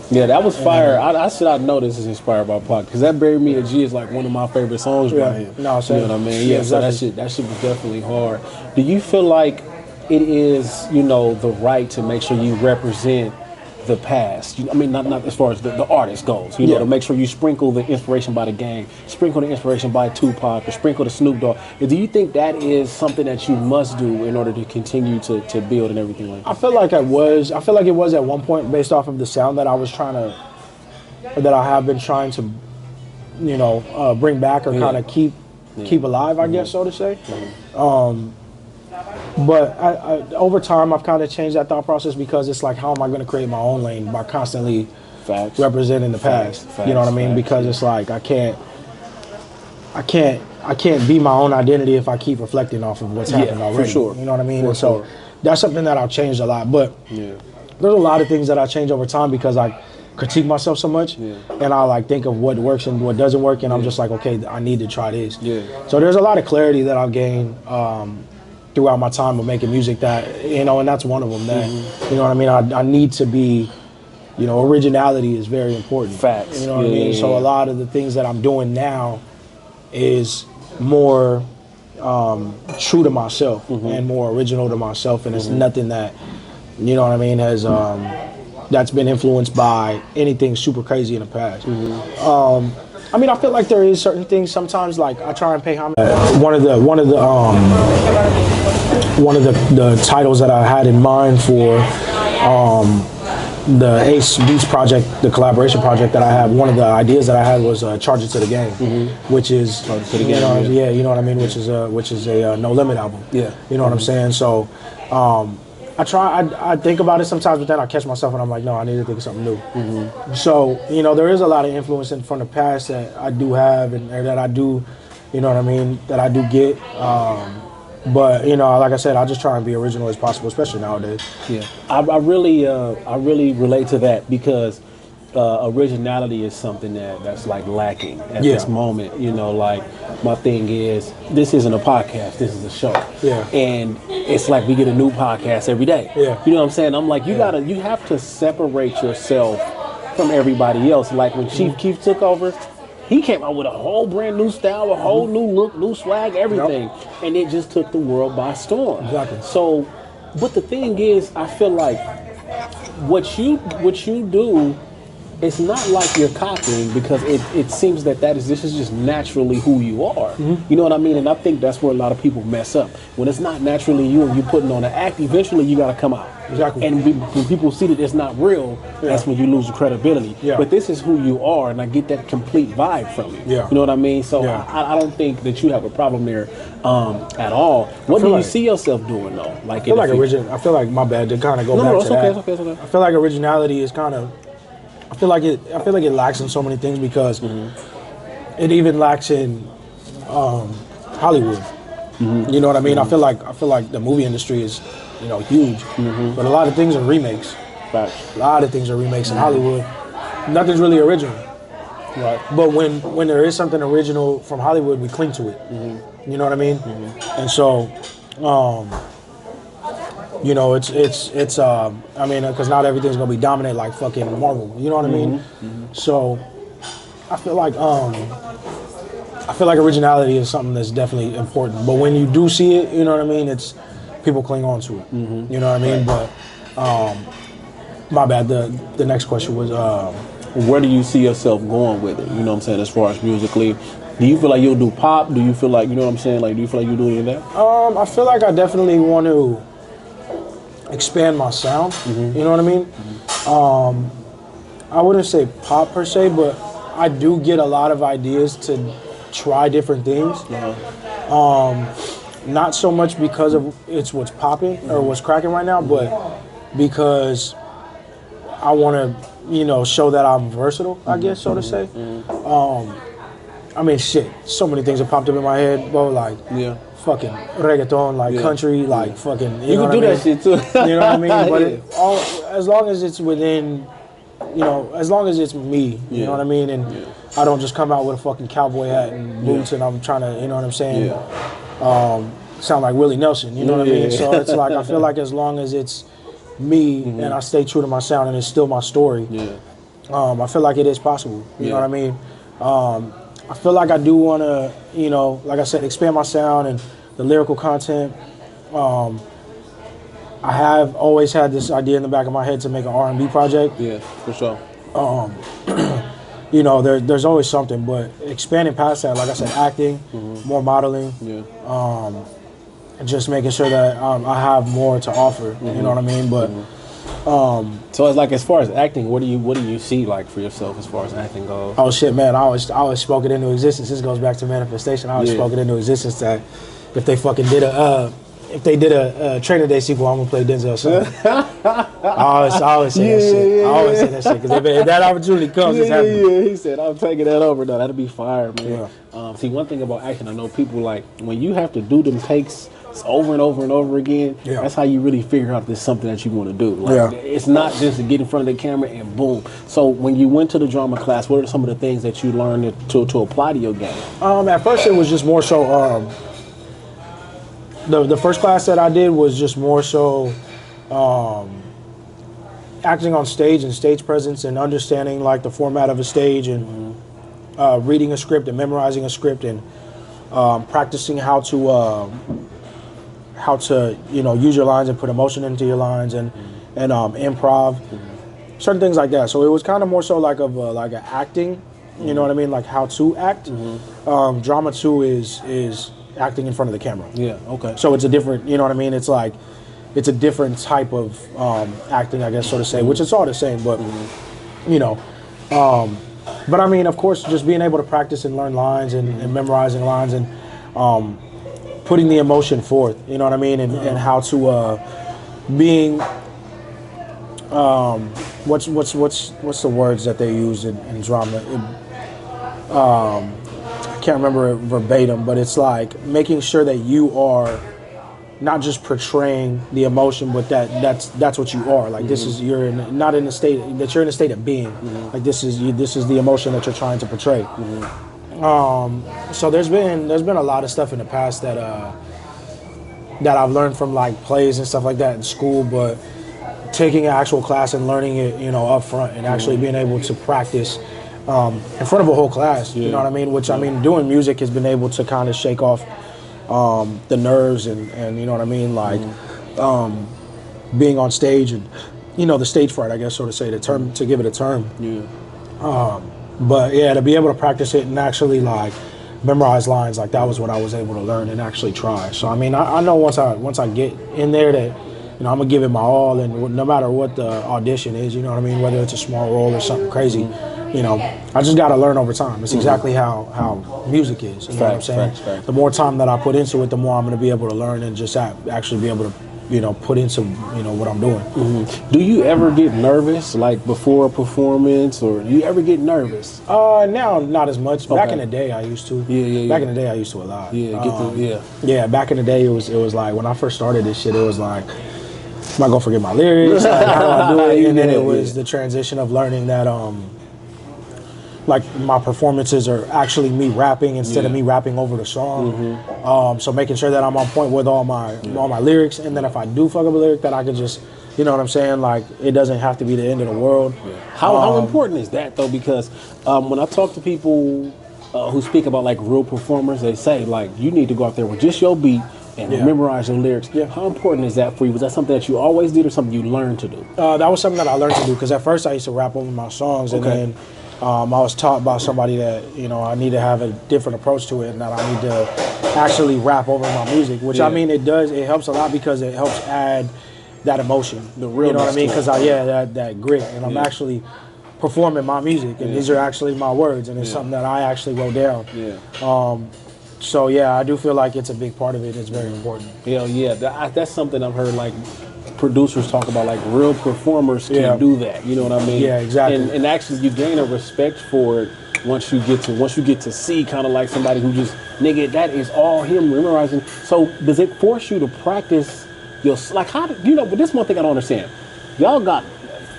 S2: Yeah, that was fire. I said I know this is inspired by Pac, because that Bury Me and G is like one of my favorite songs by him.
S1: No,
S2: you know what I mean? Yeah, so that shit was definitely hard. Do you feel like it is, you know, the right to make sure you represent the past? I mean, not as far as the artist goes, you know, to make sure you sprinkle the inspiration by the game, sprinkle the inspiration by Tupac, or sprinkle the Snoop Dogg. Do you think that is something that you must do in order to continue to build and everything like that? I feel like it was at one point, based off of the sound that I have been trying to, you know, bring back or kind of keep alive, I guess, so to say. But over time, I've kind of changed that thought process, because it's like, how am I going to create my own lane by constantly representing the past? You know what I mean? Because it's like I can't be my own identity if I keep reflecting off of what's happened already. For sure. You know what I mean? And so that's something that I've changed a lot. But there's a lot of things that I change over time, because I critique myself so much, and I like think of what works and what doesn't work, and I'm just like, okay, I need to try this. So there's a lot of clarity that I've gained throughout my time of making music, that, you know, and that's one of them that, you know what I mean, I need to be, you know, originality is very important. Facts.
S1: You know what I mean? So a lot of the things that I'm doing now is more true to myself and more original to myself, and it's nothing that, you know what I mean, has that's been influenced by anything super crazy in the past. I mean, I feel like there is certain things sometimes, like I try and pay homage. One of the titles that I had in mind for the Ace Beats project, the collaboration project that I had, one of the ideas that I had was Charge It to the Game, which is, you know what I mean, which is a No Limit album. Yeah. You know what I'm saying? So I think about it sometimes, but then I catch myself and I'm like, no, I need to think of something new. So, you know, there is a lot of influence from the past that I do have, and that I do, you know what I mean, that I do get. But, you know, like I said, I just try and be original as possible, especially nowadays. Yeah, I really relate to that, because originality is something that's like lacking at this moment. You know, like, my thing is, this isn't a podcast, this is a show. Yeah. And it's like we get a new podcast every day. Yeah. You know what I'm saying? I'm like, you have to separate yourself from everybody else. Like when Chief Keef took over, he came out with a whole brand new style, a whole new look, new swag, everything. And it just took the world by storm. Exactly. So, but the thing is, I feel like what you do
S2: it's not like you're copying, because it seems that this is just naturally who you are. You know what I mean? And I think that's where a lot of people mess up. When it's not naturally you and you putting on an act, eventually you got to come out.
S1: Exactly.
S2: And when people see that it's not real, that's when you lose your credibility. But this is who you are, and I get that complete vibe from you. You know what I mean? So I don't think that you have a problem there at all. What do you see yourself doing though? Like
S1: I feel like my bad to kind of go back to that.
S2: It's okay.
S1: I feel like originality is kind of. I feel like it lacks in so many things, because it even lacks in Hollywood. You know what I mean? I feel like the movie industry is, huge, but a lot of things are remakes. A lot of things are remakes in Hollywood. Nothing's really original. Right. But when there is something original from Hollywood, we cling to it. You know what I mean? And so, it's I mean, because not everything's gonna be dominant like fucking Marvel. You know what I mean? So, I feel like originality is something that's definitely important. But when you do see it, you know what I mean, it's people cling on to it. You know what I mean? But my bad. The next question was
S2: where do you see yourself going with it? You know what I'm saying? As far as musically, do you feel like you'll do pop? Do you feel like, you know what I'm saying? Like, do you feel like you'll do any of that?
S1: I feel like I definitely want to expand my sound. You know what I mean? I wouldn't say pop per se, but I do get a lot of ideas to try different things. Not so much because of it's what's popping or what's cracking right now, but because I want to, show that I'm versatile, I guess, so to say. I mean, shit, so many things have popped up in my head, bro, like fucking reggaeton, like country, like fucking,
S2: you can do that shit too.
S1: You know what I mean? But as long as it's within, as long as it's me, you know what I mean? And I don't just come out with a fucking cowboy hat and boots and I'm trying to, you know what I'm saying? Sound like Willie Nelson, you know what I mean? So it's like, I feel like as long as it's me and I stay true to my sound and it's still my story, I feel like it is possible, you know what I mean? I feel like I do want to, like I said, expand my sound and the lyrical content. I have always had this idea in the back of my head to make an R&B project.
S2: Yeah, for sure.
S1: There's always something, but expanding past that, like I said, acting, more modeling, and just making sure that I have more to offer. You know what I mean? But
S2: so it's like, as far as acting, what do you see like for yourself as far as acting goes?
S1: Oh shit, man! I always spoke it into existence. This goes back to manifestation. I always spoke it into existence that if they fucking did a Training Day sequel, I'm gonna play Denzel. So I always say that shit. I always say that shit because if that opportunity comes, it's happening.
S2: He said, "I'm taking that over." No, that'll be fire, man. See, one thing about acting, I know people like when you have to do them takes over and over and over again. That's how you really figure out if there's something that you want to do. Like, it's not just to get in front of the camera and boom. So when you went to the drama class, what are some of the things that you learned to apply to your game?
S1: At first, it was just more so. The first class that I did was just more so acting on stage and stage presence and understanding like the format of a stage and reading a script and memorizing a script and practicing how to use your lines and put emotion into your lines and improv, certain things like that. So it was kind of more so like an acting, you know what I mean, like how to act. Drama 2 is acting in front of the camera.
S2: Yeah, okay.
S1: So it's a different, you know what I mean? It's like, it's a different type of acting, I guess, so to say, which it's all the same, but, but I mean, of course, just being able to practice and learn lines and memorizing lines and putting the emotion forth, you know what I mean? And how to, being, what's the words that they use in drama? I can't remember it verbatim, but it's like making sure that you are not just portraying the emotion, but that's what you are. Like this is you're not in a state that you're in a state of being. Like this is the emotion that you're trying to portray. So there's been a lot of stuff in the past that I've learned from like plays and stuff like that in school, but taking an actual class and learning it, up front and actually being able to practice in front of a whole class, you know what I mean? Which I mean, doing music has been able to kind of shake off the nerves and you know what I mean, like being on stage and the stage fright, I guess, so to say, to give it a term. But yeah, to be able to practice it and actually like memorize lines, like that was what I was able to learn and actually try. So I mean, I know once I get in there that, you know, I'm gonna give it my all, and no matter what the audition is, you know what I mean, whether it's a small role or something crazy, you know, I just gotta learn over time. It's exactly how music is. You know what I'm saying?
S2: Facts.
S1: The more time that I put into it, the more I'm gonna be able to learn and just actually be able to, you know, put into, you know, what I'm doing.
S2: Do you ever get nervous, like before a performance, or do you ever get nervous?
S1: Now not as much. Back
S2: Okay.
S1: in the day, I used to.
S2: Yeah.
S1: Back in the day, I used to a lot.
S2: Yeah,
S1: Yeah, back in the day, it was like when I first started this shit, it was like, am I gonna forget my lyrics? Like, how do I do it? And then it was the transition of learning that like my performances are actually me rapping instead of me rapping over the song. So making sure that I'm on point with all my lyrics, and then if I do fuck up a lyric, that I could just, you know what I'm saying, like it doesn't have to be the end of the world.
S2: How important is that though? Because when I talk to people who speak about like real performers, they say like you need to go out there with just your beat and memorize your lyrics. How important is that for you? Was that something that you always did or something you learned to do?
S1: That was something that I learned to do, because at first I used to rap over my songs, and then I was taught by somebody that, you know, I need to have a different approach to it, and that I need to actually rap over my music, which I mean, it helps a lot, because it helps add that emotion, the real, you know what I mean? Because that grit, and I'm actually performing my music, and these are actually my words, and it's something that I actually wrote down. So yeah, I do feel like it's a big part of it. It's very important.
S2: That's something I've heard like producers talk about, like real performers can do that. You know what I mean?
S1: Yeah, exactly.
S2: And actually, you gain a respect for it once you get to see kind of like somebody who just, nigga, that is all him memorizing. So does it force you to practice your, like, how do you know? But this one thing I don't understand. Y'all got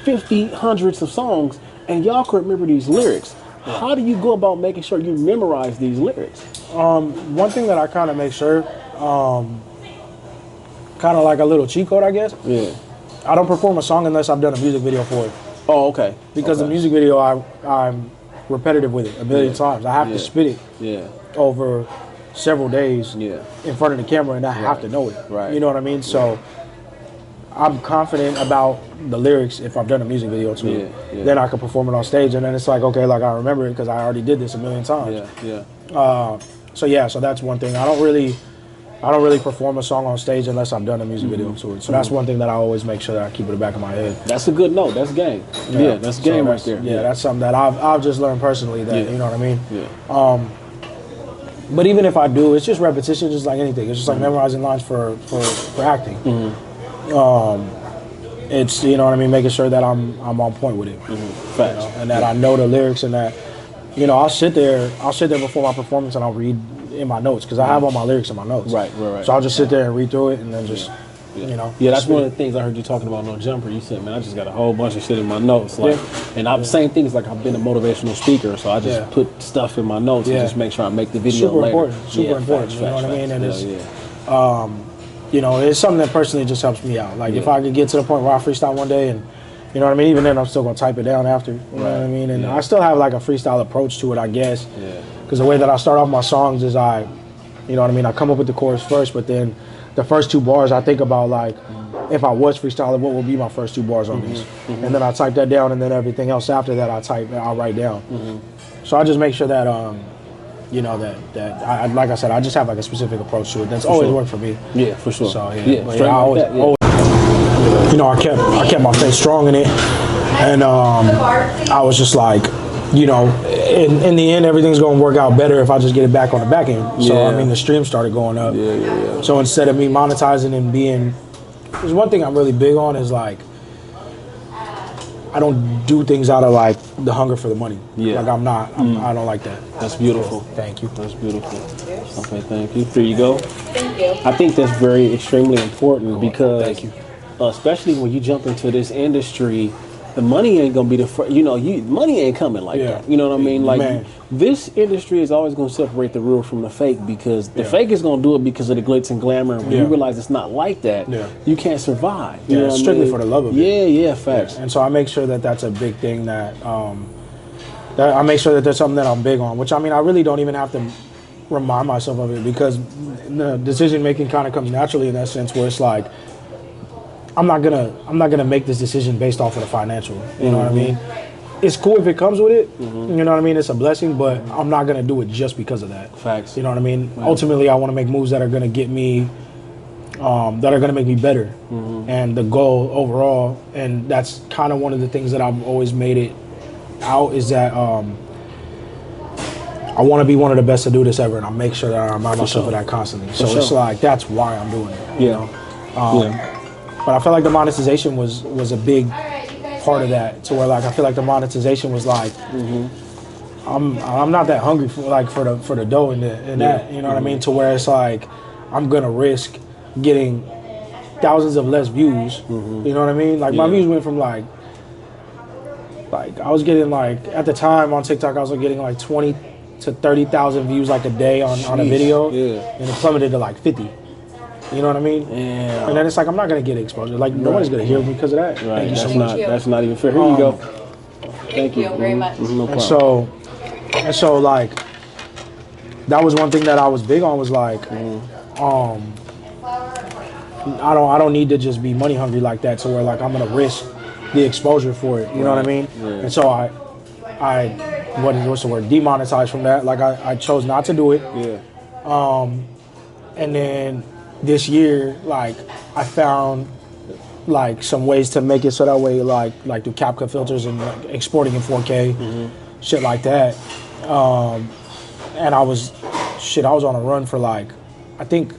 S2: 50, hundreds of songs, and y'all can remember these lyrics. How do you go about making sure you memorize these lyrics?
S1: One thing that I kind of make sure, kind of like a little cheat code, I guess.
S2: Yeah.
S1: I don't perform a song unless I've done a music video for it.
S2: Oh, okay.
S1: Because the music video, I'm repetitive with it a million times. I have to spit it over several days in front of the camera, and I have to know it. You know what I mean? So I'm confident about the lyrics if I've done a music video to it. Then I can perform it on stage, and then it's like, okay, like I remember it because I already did this a million times. So that's one thing. I don't really perform a song on stage unless I've done a music video to it. So that's one thing that I always make sure that I keep in the back of my head.
S2: That's a good note. That's game. Yeah, that's game right there.
S1: Yeah, that's something that I've just learned personally. That you know what I mean. But even if I do, it's just repetition, just like anything. It's just like memorizing lines for acting. It's, you know what I mean, making sure that I'm on point with it,
S2: Facts.
S1: You know, and that I know the lyrics, and that, you know, I'll sit there before my performance and I'll read in my notes, because I have all my lyrics in my notes. Right. So I'll just sit there and read through it, and then just, you know.
S2: Yeah, that's one of the things I heard you talking about on Jumper. You said, man, I just got a whole bunch of shit in my notes. Like, and the same thing is like I've been a motivational speaker, so I just put stuff in my notes and just make sure I make the video later.
S1: Super important, you know what I mean? And it's, you know, it's something that personally just helps me out. Like if I could get to the point where I freestyle one day, and you know what I mean, even then I'm still gonna type it down after. You know what I mean? And I still have like a freestyle approach to it, I guess. Because the way that I start off my songs is you know what I mean, I come up with the chorus first, but then the first two bars I think about, like, if I was freestyling, what would be my first two bars on these? And then I type that down, and then everything else after that I'll write down. So I just make sure that you know, that I, like I said, I just have like a specific approach to it. That's always worked for me.
S2: Yeah, for sure.
S1: So I always, you know, I kept my faith strong in it, and I was just like, you know, in the end, everything's gonna work out better if I just get it back on the back end. So I mean, the stream started going up. So instead of me monetizing and being, there's one thing I'm really big on is like, I don't do things out of like the hunger for the money. Like I don't like that.
S2: That's beautiful.
S1: Thank you.
S2: That's beautiful. Okay, thank you. Here you go.
S3: Thank you.
S2: I think that's extremely important, because especially when you jump into this industry, the money ain't gonna be money ain't coming like that. You know what I mean? Like this industry is always gonna separate the real from the fake, because the fake is gonna do it because of the glitz and glamour. And when you realize it's not like that, you can't survive. You know what
S1: strictly
S2: I mean?
S1: for the love of it.
S2: Yeah, facts.
S1: And so I make sure that that's a big thing that I make sure that there's something that I'm big on. Which I mean, I really don't even have to remind myself of it, because the decision making kind of comes naturally in that sense, where it's like, I'm not gonna make this decision based off of the financial. You know what I mean? it's cool if it comes with it. You know what I mean? It's a blessing, but I'm not gonna do it just because of that.
S2: Facts.
S1: You know what I mean? Ultimately, I want to make moves that are gonna get me, that are gonna make me better, and the goal overall. And that's kind of one of the things that I've always made it out is that I want to be one of the best to do this ever, and I make sure that I remind myself of that constantly. So it's like that's why I'm doing it. You know? But I feel like the monetization was a big part of that, to where like I feel like the monetization was like I'm not that hungry for the dough and that, you know what I mean, to where it's like I'm gonna risk getting thousands of less views. You know what I mean? Like my views went from like I was getting like at the time on TikTok I was getting like 20 to 30,000 views like a day on a video, and it plummeted to like 50. You know what I mean? Yeah. And then it's like I'm not gonna get exposure. Like nobody's gonna hear me because of that.
S2: Right. That's not even fair. Here you go.
S3: Thank you very much.
S2: No
S1: and so like that was one thing that I was big on was like I don't need to just be money hungry like that, to where like I'm gonna risk the exposure for it. You know what I mean? And so I what's the word? Demonetized from that. Like I chose not to do it. And then this year, like I found like some ways to make it so that way, like through CapCut filters and like, exporting in 4K, shit like that. And I was on a run for like, I think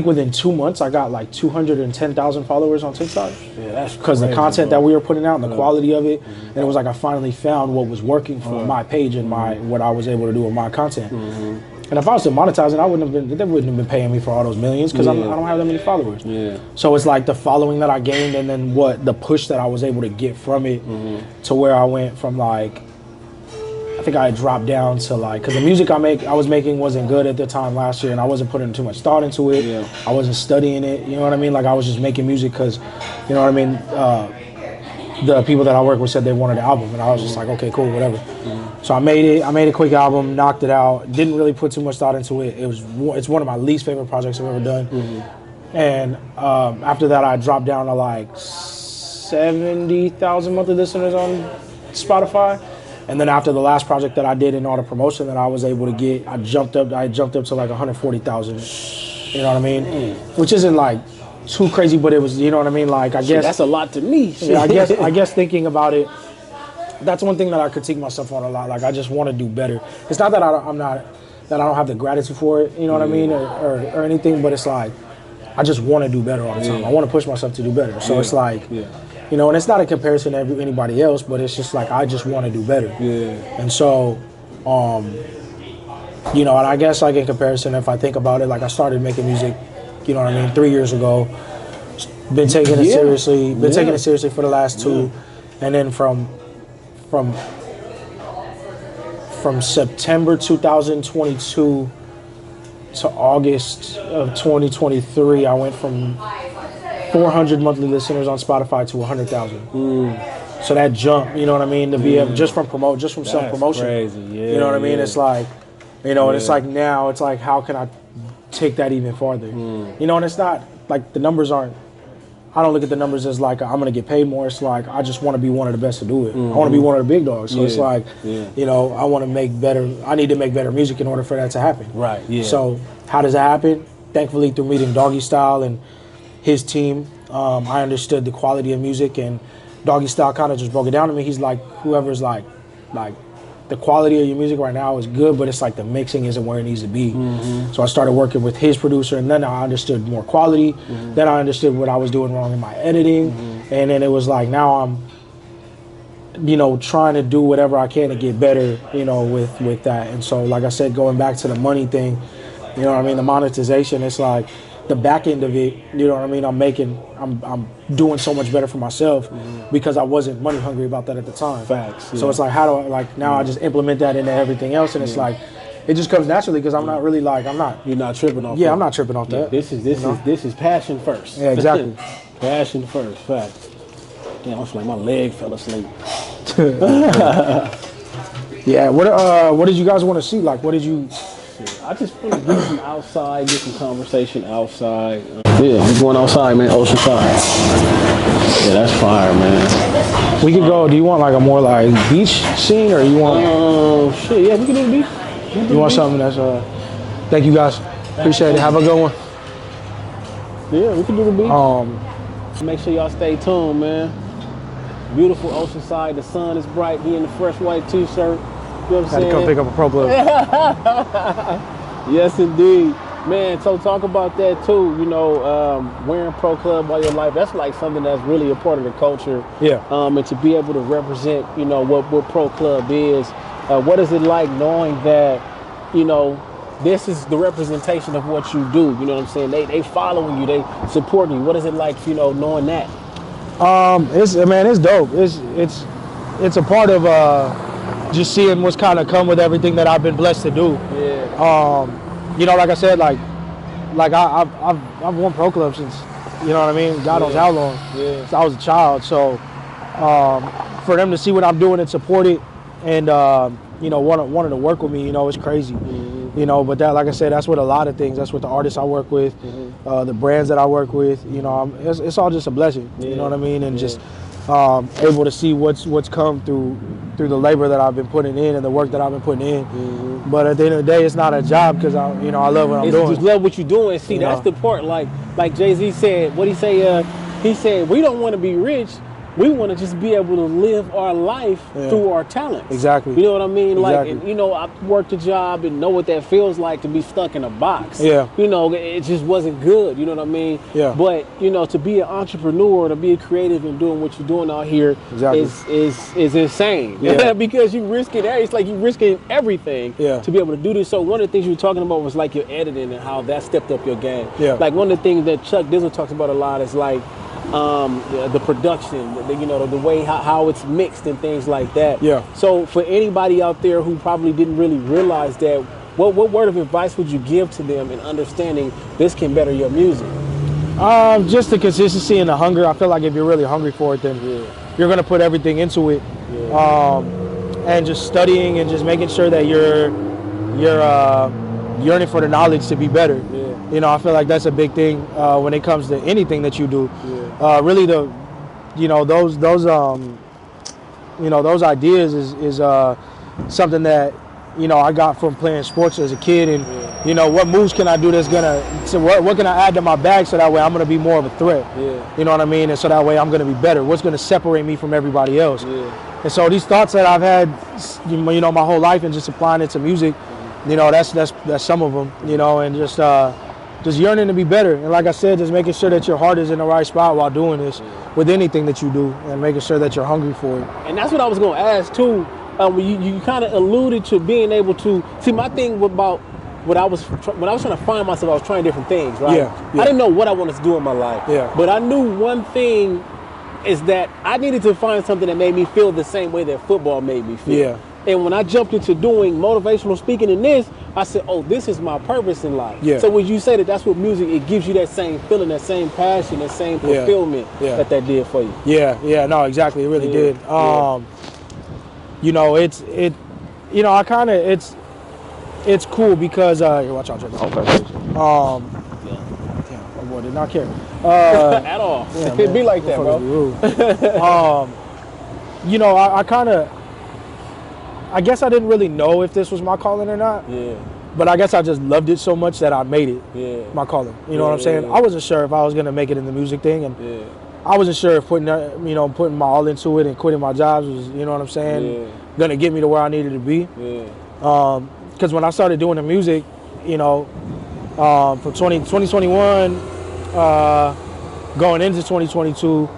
S1: within 2 months I got like 210,000 followers on TikTok. Yeah, that's because the content that we were putting out and the quality of it, and it was like I finally found what was working for my page and what I was able to do with my content. And if I was to monetize it, they wouldn't have been paying me for all those millions because I don't have that many followers. So it's like the following that I gained, and then the push that I was able to get from it, to where I went from like, I think I dropped down to like, because the music I was making wasn't good at the time last year, and I wasn't putting too much thought into it. I wasn't studying it. You know what I mean? Like I was just making music because, you know what I mean. The people that I work with said they wanted an album, and I was just like, okay, cool, whatever. So I made a quick album, knocked it out, didn't really put too much thought into it. It's one of my least favorite projects I've ever done. And after that, I dropped down to like 70,000 monthly listeners on Spotify. And then after the last project that I did and all the promotion that I was able to get, I jumped up to like 140,000. You know what I mean? Which isn't like too crazy, but it was, you know what I mean? Like I guess
S2: that's a lot to me.
S1: Yeah, I guess thinking about it, that's one thing that I critique myself on a lot. Like I just want to do better. It's not that I don't have the gratitude for it, you know what I mean, or anything, but it's like I just want to do better all the time. I want to push myself to do better. So it's like, you know, and it's not a comparison to anybody else, but it's just like I just want to do better. And so, you know, and I guess like in comparison, if I think about it, like I started making music, you know what I mean, 3 years ago. Been taking it seriously. Been taking it seriously for the last 2, and then from September 2022 to August of 2023, I went from 400 monthly listeners on Spotify to 100,000. So that jump, you know what I mean, to be able, just from self-promotion.
S2: Crazy.
S1: You know what I mean? It's like, you know, and it's like now, it's like, how can I take that even farther? You know, and it's not like the numbers aren't, I don't look at the numbers as like I'm gonna get paid more. It's like I just want to be one of the best to do it. I want to be one of the big dogs. So it's like, you know, I want to make better. I need to make better music in order for that to happen.
S2: Right. Yeah.
S1: So how does that happen? Thankfully, through meeting Doggy Style and his team, I understood the quality of music, and Doggy Style kind of just broke it down to me. He's like, whoever's like the quality of your music right now is good, but it's like the mixing isn't where it needs to be. So I started working with his producer, and then I understood more quality. Then I understood what I was doing wrong in my editing. And then it was like, now I'm, you know, trying to do whatever I can to get better, you know, with that. And so, like I said, going back to the money thing, you know what I mean, the monetization, it's like the back end of it, you know what I mean, I'm doing so much better for myself because I wasn't money hungry about that at the time.
S2: Facts.
S1: So it's like, how do I, like, now I just implement that into everything else, and it's like, it just comes naturally because I'm not really like,
S2: You're not tripping off.
S1: Yeah, I'm not tripping off that.
S2: This is passion first.
S1: Yeah, exactly.
S2: Passion first. Facts. Damn, I feel like my leg fell asleep.
S1: Yeah. What did you guys want to see? Like, what did you?
S2: I just want to get some outside, get some conversation outside. Yeah, we're going outside, man. Oceanside. Yeah, that's fire, man.
S1: We could go. Do you want like a more like beach scene, or you want?
S2: Shit. Yeah, we can do the beach.
S1: You want something that's Thank you guys. Appreciate it. Have a good one.
S2: Yeah, we can do the beach. Make sure y'all stay tuned, man. Beautiful Oceanside. The sun is bright. He in the fresh white t-shirt. You know what I'm saying?
S1: Had to come pick up a pro club.
S2: Yes, indeed. Man, so talk about that too. You know, wearing pro club all your life, that's like something that's really a part of the culture.
S1: Yeah.
S2: And to be able to represent, you know, what pro club is. What is it like knowing that, you know, this is the representation of what you do? You know what I'm saying? They following you, they supporting you. What is it like, you know, knowing that?
S1: It's dope. It's a part of just seeing what's kind of come with everything that I've been blessed to do.
S2: Yeah.
S1: You know, like I said, like I've won pro club since, you know what I mean? God knows how long.
S2: Yeah.
S1: Since I was a child. So for them to see what I'm doing and support it, and you know, wanted to work with me, you know, it's crazy.
S2: Mm-hmm.
S1: You know, but that, like I said, that's what a lot of things. That's what the artists I work with, the brands that I work with. You know, it's all just a blessing.
S2: Yeah.
S1: You know what I mean? And just able to see what's come through the labor that I've been putting in and the work that I've been putting in. But at the end of the day, it's not a job, because I love what I'm doing.
S2: Just love what you're doing. See, that's the part. Like Jay-Z said. What he say? He said, we don't want to be rich. We want to just be able to live our life through our talents.
S1: Exactly.
S2: You know what I mean?
S1: Exactly.
S2: Like, and, you know, I worked a job and know what that feels like to be stuck in a box.
S1: Yeah.
S2: You know, it just wasn't good. You know what I mean?
S1: Yeah.
S2: But, you know, to be an entrepreneur, to be a creative and doing what you're doing out here is insane.
S1: Yeah.
S2: Because you risking it's like you risking everything to be able to do this. So one of the things you were talking about was like your editing and how that stepped up your game.
S1: Yeah.
S2: Like one of the things that Chuck Dizzle talks about a lot is like the production, you know, the way how it's mixed and things like that.
S1: Yeah.
S2: So for anybody out there who probably didn't really realize that, what word of advice would you give to them in understanding this can better your music?
S1: Just the consistency and the hunger. I feel like if you're really hungry for it, then you're gonna put everything into it. And just studying and just making sure that you're yearning for the knowledge to be better. You know, I feel like that's a big thing when it comes to anything that you do. Really, those ideas is something that, you know, I got from playing sports as a kid, and you know, what moves can I do that's what can I add to my bag so that way I'm gonna be more of a threat. You know what I mean? And so that way I'm gonna be better. What's gonna separate me from everybody else? And so these thoughts that I've had, you know, my whole life, and just applying it to music, you know, that's some of them. You know, and just yearning to be better. And like I said, just making sure that your heart is in the right spot while doing this with anything that you do, and making sure that you're hungry for it.
S2: And that's what I was going to ask too. You kind of alluded to being able to see. My thing about when I was trying to find myself, I was trying different things, right? I didn't know what I wanted to do in my life. But I knew one thing is that I needed to find something that made me feel the same way that football made me feel. And when I jumped into doing motivational speaking in this, I said, oh, this is my purpose in life. So when you say that that's what music, it gives you that same feeling, that same passion, that same fulfillment that did for you.
S1: No, exactly. It really did. You know, it's cool because watch out, J.Brock. Damn, my boy did not care.
S2: At all.
S1: Yeah,
S2: It'd be like that, bro.
S1: You know, I guess I didn't really know if this was my calling or not. But I guess I just loved it so much that I made it my calling. You know what I'm saying? I wasn't sure if I was gonna make it in the music thing, and I wasn't sure if putting my all into it and quitting my jobs was, you know what I'm saying, gonna get me to where I needed to be. Because when I started doing the music, you know, from 2021 going into 2022,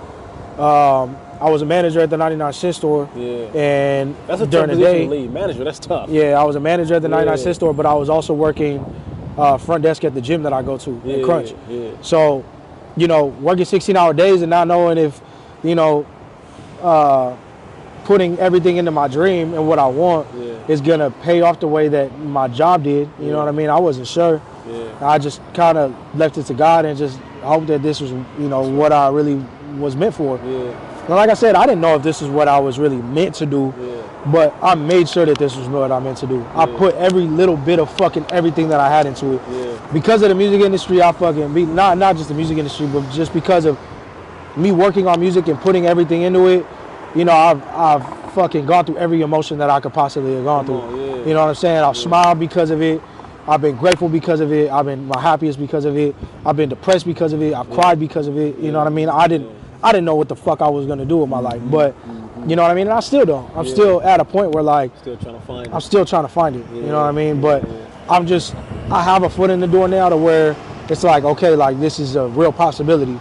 S1: I was a manager at the 99-cent store. And
S2: that's a
S1: during
S2: tough
S1: the day,
S2: position to lead. Manager, that's tough.
S1: I was a manager at the 99-cent store, but I was also working front desk at the gym that I go to in Crunch. So, you know, working 16-hour days and not knowing if, you know, putting everything into my dream and what I want is gonna pay off the way that my job did. You know what I mean? I wasn't sure. I just kind of left it to God and just hoped that this was, you know, what I really was meant for. And like I said, I didn't know if this is what I was really meant to do. but I made sure that this was what I meant to do. I put every little bit of fucking everything that I had into it. Because of the music industry, I fucking be not just the music industry, but just because of me working on music and putting everything into it. You know, I've fucking gone through every emotion that I could possibly have gone through. You know what I'm saying? I've smiled because of it. I've been grateful because of it. I've been my happiest because of it. I've been depressed because of it. I've cried because of it. You know what I mean? I didn't know what the fuck I was gonna do with my life, but you know what I mean? And I still don't. I'm still at a point where like I'm still trying to find it. You know what I mean? But I have a foot in the door now to where it's like, okay, like this is a real possibility.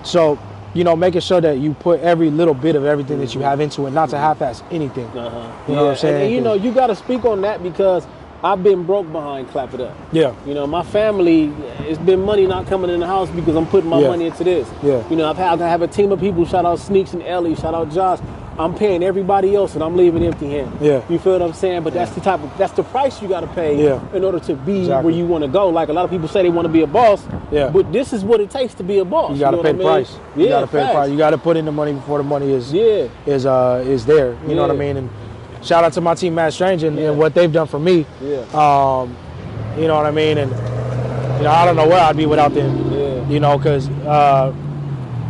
S1: So, you know, making sure that you put every little bit of everything that you have into it, not to half-ass anything. You know what I'm saying?
S2: And you know, you got to speak on that because I've been broke behind Clap It Up.
S1: Yeah.
S2: You know, my family, it's been money not coming in the house because I'm putting my money into this.
S1: Yeah.
S2: You know, I have a team of people, shout out Sneaks and Ellie, shout out Josh. I'm paying everybody else and I'm leaving empty-handed.
S1: Yeah.
S2: You feel what I'm saying? But that's the price you got to pay in order to be where you want to go. Like a lot of people say they want to be a boss.
S1: Yeah.
S2: But this is what it takes to be a boss.
S1: You got to pay the price. You got to pay the price. You got to put in the money before the money is there. You know what I mean? And shout out to my team, Matt Strange, and what they've done for me. You know what I mean? And you know, I don't know where I'd be without them. You know, because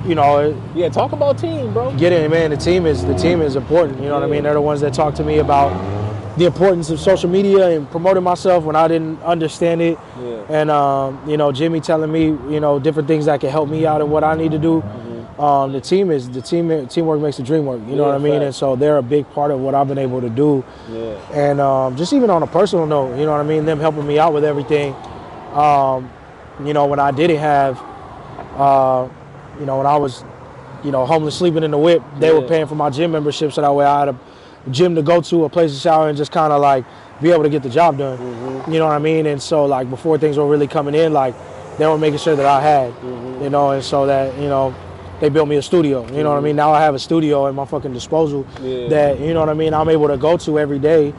S1: you know.
S2: Talk about team, bro.
S1: Get it, man. The team is important. You know what I mean? They're the ones that talk to me about the importance of social media and promoting myself when I didn't understand it. And you know, Jimmy telling me, you know, different things that can help me out and what I need to do. Teamwork makes the dream work. You know what I mean? And so they're a big part of what I've been able to do. And just even on a personal note, you know what I mean? Them helping me out with everything. You know, when I didn't have, you know, when I was, you know, homeless, sleeping in the whip, they were paying for my gym membership so that way I had a gym to go to, a place to shower, and just kind of like be able to get the job done. You know what I mean? And so like before things were really coming in, like they were making sure that I had, you know, and so that, you know, they built me a studio. You know what I mean? Now I have a studio at my fucking disposal that, you know what I mean, I'm able to go to every day,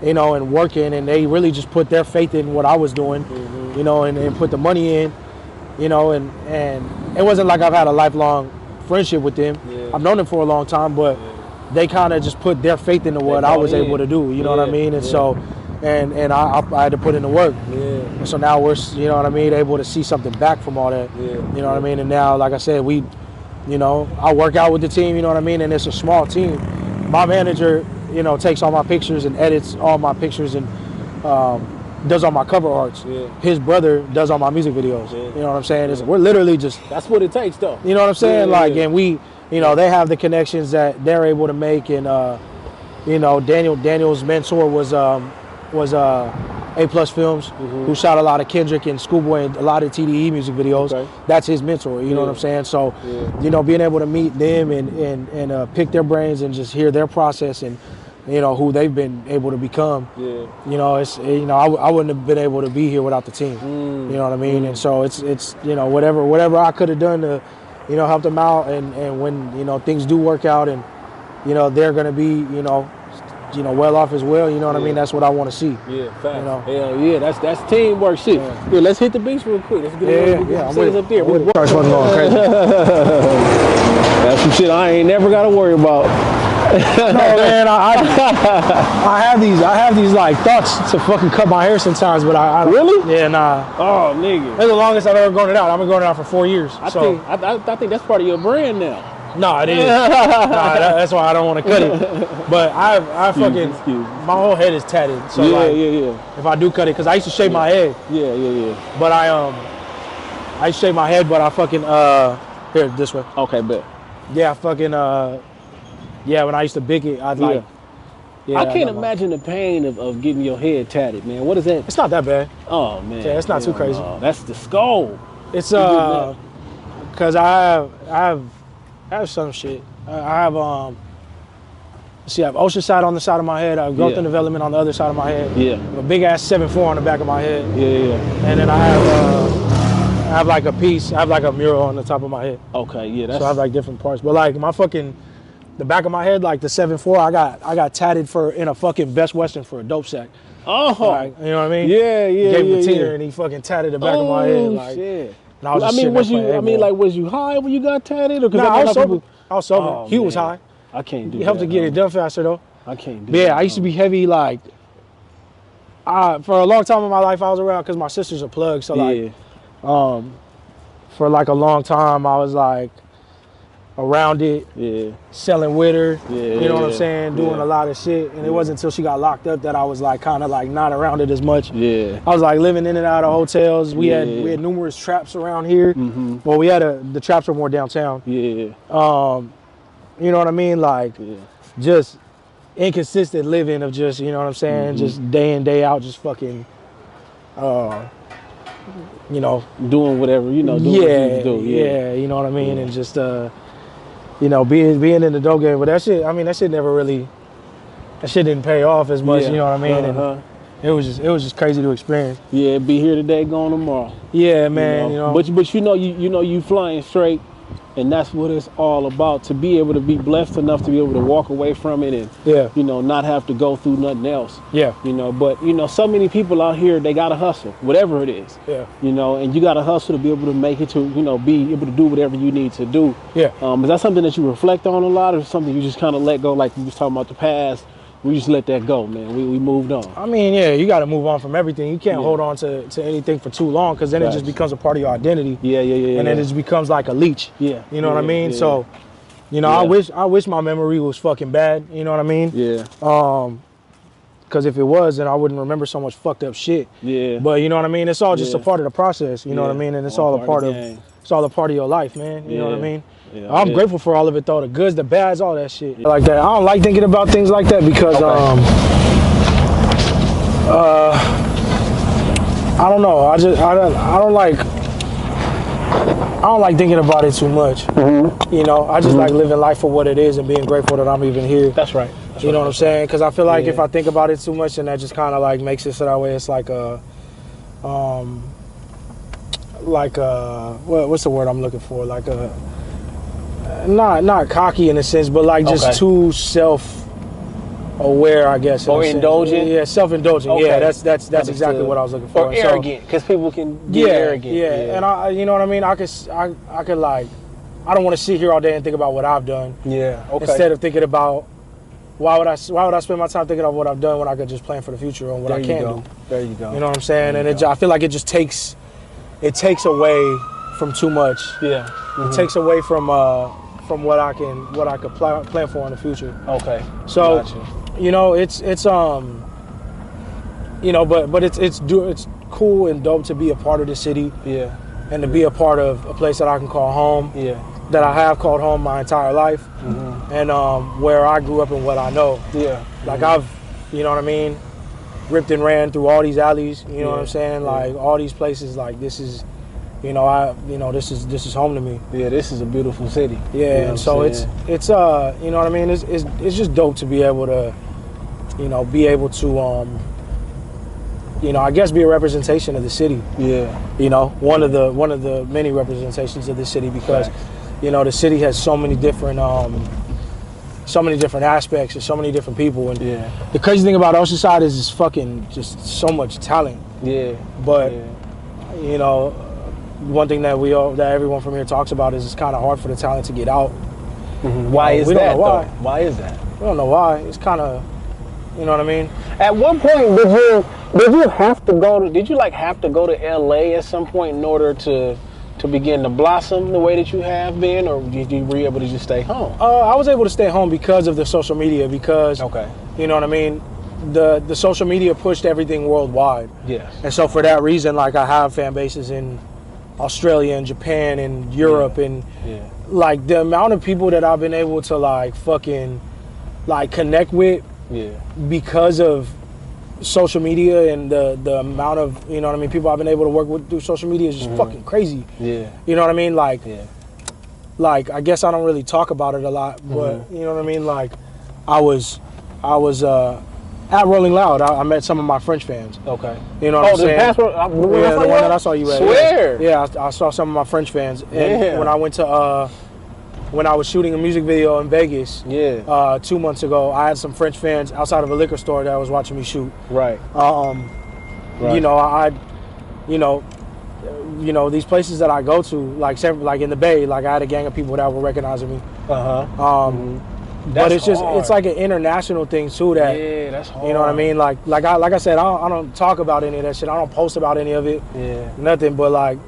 S1: you know, and work in, and they really just put their faith in what I was doing, you know, and put the money in, you know, and it wasn't like I've had a lifelong friendship with them. I've known them for a long time, but they kind of just put their faith into what I was able to do. You know what I mean? And so, and I had to put in the work. And so now we're, you know what I mean, able to see something back from all that. You know what I mean? And now, like I said, you know, I work out with the team, you know what I mean? And it's a small team. My manager, you know, takes all my pictures and edits all my pictures and does all my cover arts. His brother does all my music videos. You know what I'm saying? We're literally just...
S2: That's what it takes, though.
S1: You know what I'm saying? And we, you know, they have the connections that they're able to make. And, you know, Daniel's mentor was A+ Films, who shot a lot of Kendrick and Schoolboy and a lot of TDE music videos. That's his mentor, you know what I'm saying? So, you know, being able to meet them and pick their brains and just hear their process and, you know, who they've been able to become. You know, it's, you know, I wouldn't have been able to be here without the team. You know what I mean? And so it's, you know, whatever I could have done to, you know, help them out. And when, you know, things do work out and, you know, they're going to be, you know, well off as well. You know what I mean? That's what I want to see.
S2: Facts.
S1: You know?
S2: Hell yeah, that's teamwork shit. Yeah, let's hit the beach real quick. Let's get
S1: I'm
S2: up there.
S1: That's
S2: some shit I ain't never got to worry about.
S1: No, man, I have these like thoughts to fucking cut my hair sometimes, but I don't.
S2: Really?
S1: Yeah, nah.
S2: Oh, nigga.
S1: That's the longest I've ever grown it out. I've been growing it out for 4 years.
S2: I think that's part of your brand now.
S1: No, it is. That's why I don't want to cut it. But I fucking, my whole head is tatted. So if I do cut it, because I used to shave my head. But I used to shave my head, but I fucking, here, this way.
S2: Okay, bet.
S1: Yeah, fucking, when I used to big it, I'd like.
S2: I can't imagine the pain of getting your head tatted, man. What is that?
S1: It's not that bad.
S2: Oh, man.
S1: Yeah, it's not too crazy.
S2: That's the skull.
S1: It's, because I have some shit. I have I have Oceanside on the side of my head. I have growth and development on the other side of my head. I have a big ass 7'4" on the back of my head. And then I have like a piece. I have like a mural on the top of my head.
S2: Okay,
S1: so I have like different parts. But like my fucking, the back of my head, like the 7'4", I got tatted in a fucking Best Western for a dope sack.
S2: Oh,
S1: like, you know what I mean?
S2: Gave
S1: him a tenner and he fucking tatted the back of my head. Like,
S2: shit.
S1: And I was
S2: was you high when you got tatted? Or
S1: I was sober. I was sober. He was high.
S2: I can't do that.
S1: You have to get it done faster though.
S2: I can't do
S1: But yeah,
S2: that,
S1: I used to be heavy, like, for a long time in my life, I was around because my sisters are plugged. So, like, for like a long time, I was like around it, selling with her, you know what I'm saying, doing a lot of shit. And it wasn't until she got locked up that I was like kind of like not around it as much. I was like living in and out of hotels. We had numerous traps around here. Well, we had the traps were more downtown. You know what I mean? Like just inconsistent living of just, you know what I'm saying, just day in, day out, just fucking you know,
S2: doing whatever, you know, doing what you do.
S1: You know what I mean, and just you know, being in the dope game. But that shit, I mean, that shit never really, that shit didn't pay off as much, you know what I mean? And it was just crazy to experience.
S2: Yeah, be here today, gone tomorrow.
S1: Yeah, man, you know.
S2: But you flying straight, and that's what it's all about. To be able to be blessed enough to be able to walk away from it and you know, not have to go through nothing else. You know, but you know, so many people out here, they gotta hustle, whatever it is. You know, and you gotta hustle to be able to make it to, you know, be able to do whatever you need to do. Is that something that you reflect on a lot, or something you just kind of let go, like you was talking about the past? We just let that go, man. We moved on.
S1: I mean, yeah, you got to move on from everything. You can't hold on to anything for too long, because then it just becomes a part of your identity. And then it just becomes like a leech. You know what I mean? So, you know, I wish my memory was fucking bad. You know what I mean? Because if it was, then I wouldn't remember so much fucked up shit. But you know what I mean? It's all just a part of the process. You know what I mean? And it's all a part of your life, man. You know what I mean? I'm grateful for all of it though, the goods, the bads, all that shit. Like that. I don't like thinking about things like that because I don't know. I don't like thinking about it too much. You know, I just like living life for what it is and being grateful that I'm even here.
S2: That's right.
S1: You know what I'm saying? Because I feel like if I think about it too much, then that just kind of like makes it so that way it's like a what's the word I'm looking for? Like a not cocky in a sense, but like just too self-aware, I guess.
S2: Or indulgent.
S1: Yeah, self-indulgent. Yeah, that's exactly what I was looking for.
S2: Or arrogant, because people can get arrogant.
S1: And I, you know what I mean. I could like, I don't want to sit here all day and think about what I've done. Instead of thinking about why would I spend my time thinking about what I've done when I could just plan for the future and what I can do.
S2: There you go.
S1: You know what I'm saying? And I feel like it just takes away from too much. It takes away from what I could plan for in the future. So, you know, it's you know, but it's cool and dope to be a part of the city. And to be a part of a place that I can call home. That I have called home my entire life. And where I grew up and what I know. Like I've, you know what I mean, ripped and ran through all these alleys. You know what I'm saying? Like all these places. Like this is. You know, this is home to me.
S2: This is a beautiful city.
S1: And so it's you know what I mean. It's just dope to be able to, you know, you know, I guess be a representation of the city. You know, one of the many representations of the city because, you know, the city has so many different aspects and so many different people. And the crazy thing about Oceanside is fucking just so much talent. But you know. One thing that everyone from here talks about is it's kind of hard for the talent to get out.
S2: Why is that? We don't know why. Why is that?
S1: We don't know why. It's kind of, you know what I mean.
S2: At what point did you have to go to? Did you like have to go to LA at some point in order to begin to blossom the way that you have been, or were you able to just stay home?
S1: I was able to stay home because of the social media. Because you know what I mean. The social media pushed everything worldwide. And so for that reason, like I have fan bases in Australia and Japan and Europe and like the amount of people that I've been able to like fucking like connect with because of social media and the amount of, you know what I mean, people I've been able to work with through social media is just fucking crazy. You know what I mean? Like like I guess I don't really talk about it a lot, but you know what I mean? Like I was at Rolling Loud, I met some of my French fans. You know what I'm saying? The one that I saw you at.
S2: Swear.
S1: I saw some of my French fans. And when I went to, when I was shooting a music video in Vegas 2 months ago, I had some French fans outside of a liquor store that was watching me shoot. You know, you know, these places that I go to, like in the Bay, like I had a gang of people that were recognizing me. but it's just it's like an international thing too. That
S2: that's hard.
S1: You know what I mean? Like I said, I don't talk about any of that shit. I don't post about any of it. Nothing. But like,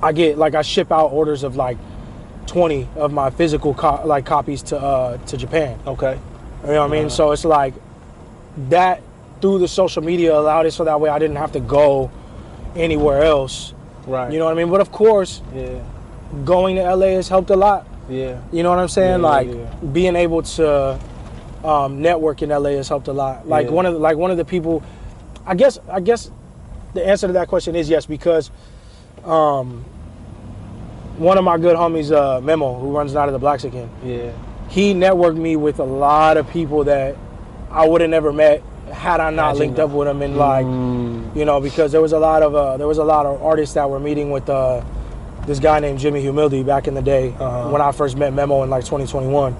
S1: I ship out orders of like 20 of my physical copies to Japan.
S2: Okay.
S1: You know what I mean? So it's like that through the social media allowed it so that way I didn't have to go anywhere else.
S2: Right.
S1: You know what I mean? But of course, going to LA has helped a lot. Yeah. You know what I'm saying? Being able to network in LA has helped a lot. Like one of the people, I guess the answer to that question is yes, because one of my good homies, Memo, who runs Night of the Blaxican, he networked me with a lot of people that I would have never met had I not linked up with him. And like, you know, because there was a lot of artists that were meeting with this guy named Jimmy Humility back in the day when I first met Memo in like 2021.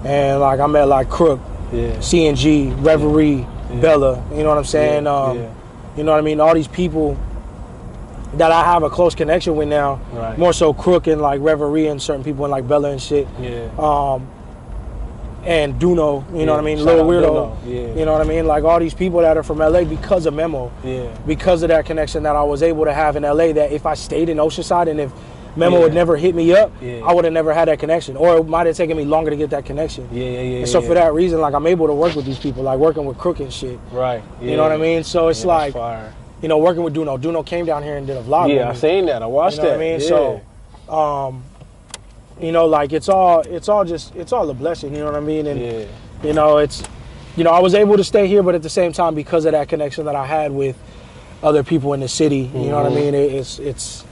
S1: And like I met like Crook, CNG, Reverie, Bella. You know what I'm saying? You know what I mean? All these people that I have a close connection with now, more so Crook and like Reverie and certain people and like Bella and shit. And Duno, you know what I mean? Little Weirdo, you know what I mean? Like all these people that are from LA because of Memo, because of that connection that I was able to have in LA, that if I stayed in Oceanside and if Memo would never hit me up, I would have never had that connection, or it might have taken me longer to get that connection. And so for that reason, like I'm able to work with these people, like working with Crook and shit. You know what I mean? So it's like, you know, working with Duno. Duno came down here and did a vlog.
S2: Yeah, I seen that. I watched that.
S1: You know what I mean? So, you know, like it's all a blessing. You know what I mean? And you know, I was able to stay here, but at the same time, because of that connection that I had with other people in the city, you know what I mean? It's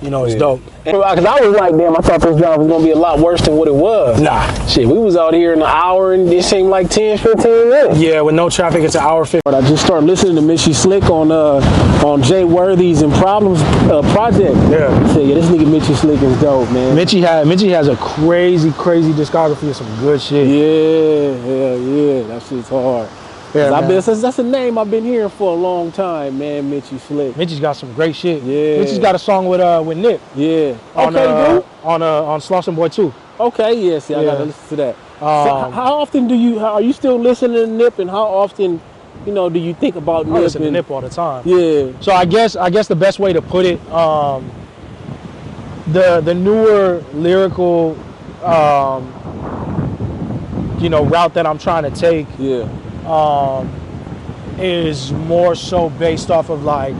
S1: you know, it's dope.
S2: Because I was like, damn, I thought this job was going to be a lot worse than what it was.
S1: Nah.
S2: Shit, we was out here in an hour and it seemed like 10, 15 minutes.
S1: Yeah, with no traffic, it's an hour 50.
S2: I just started listening to Mitchy Slick on Jay Worthy's and Problems project. I said, this nigga Mitchy Slick is dope, man.
S1: Mitchy has a crazy discography of some good shit.
S2: Yeah, that shit's hard. Yeah, that's a name I've been hearing for a long time, man. Mitchy Slick.
S1: Mitchy's got some great shit. Mitchy's got a song with Nip. On Slauson Boy 2.
S2: Okay, I gotta listen to that. So how often are you still listening to Nip, and how often, you know, do you think about Nip?
S1: I listen to Nip all the time.
S2: Yeah.
S1: So I guess the best way to put it, the newer lyrical, you know, route that I'm trying to take. Is more so based off of like,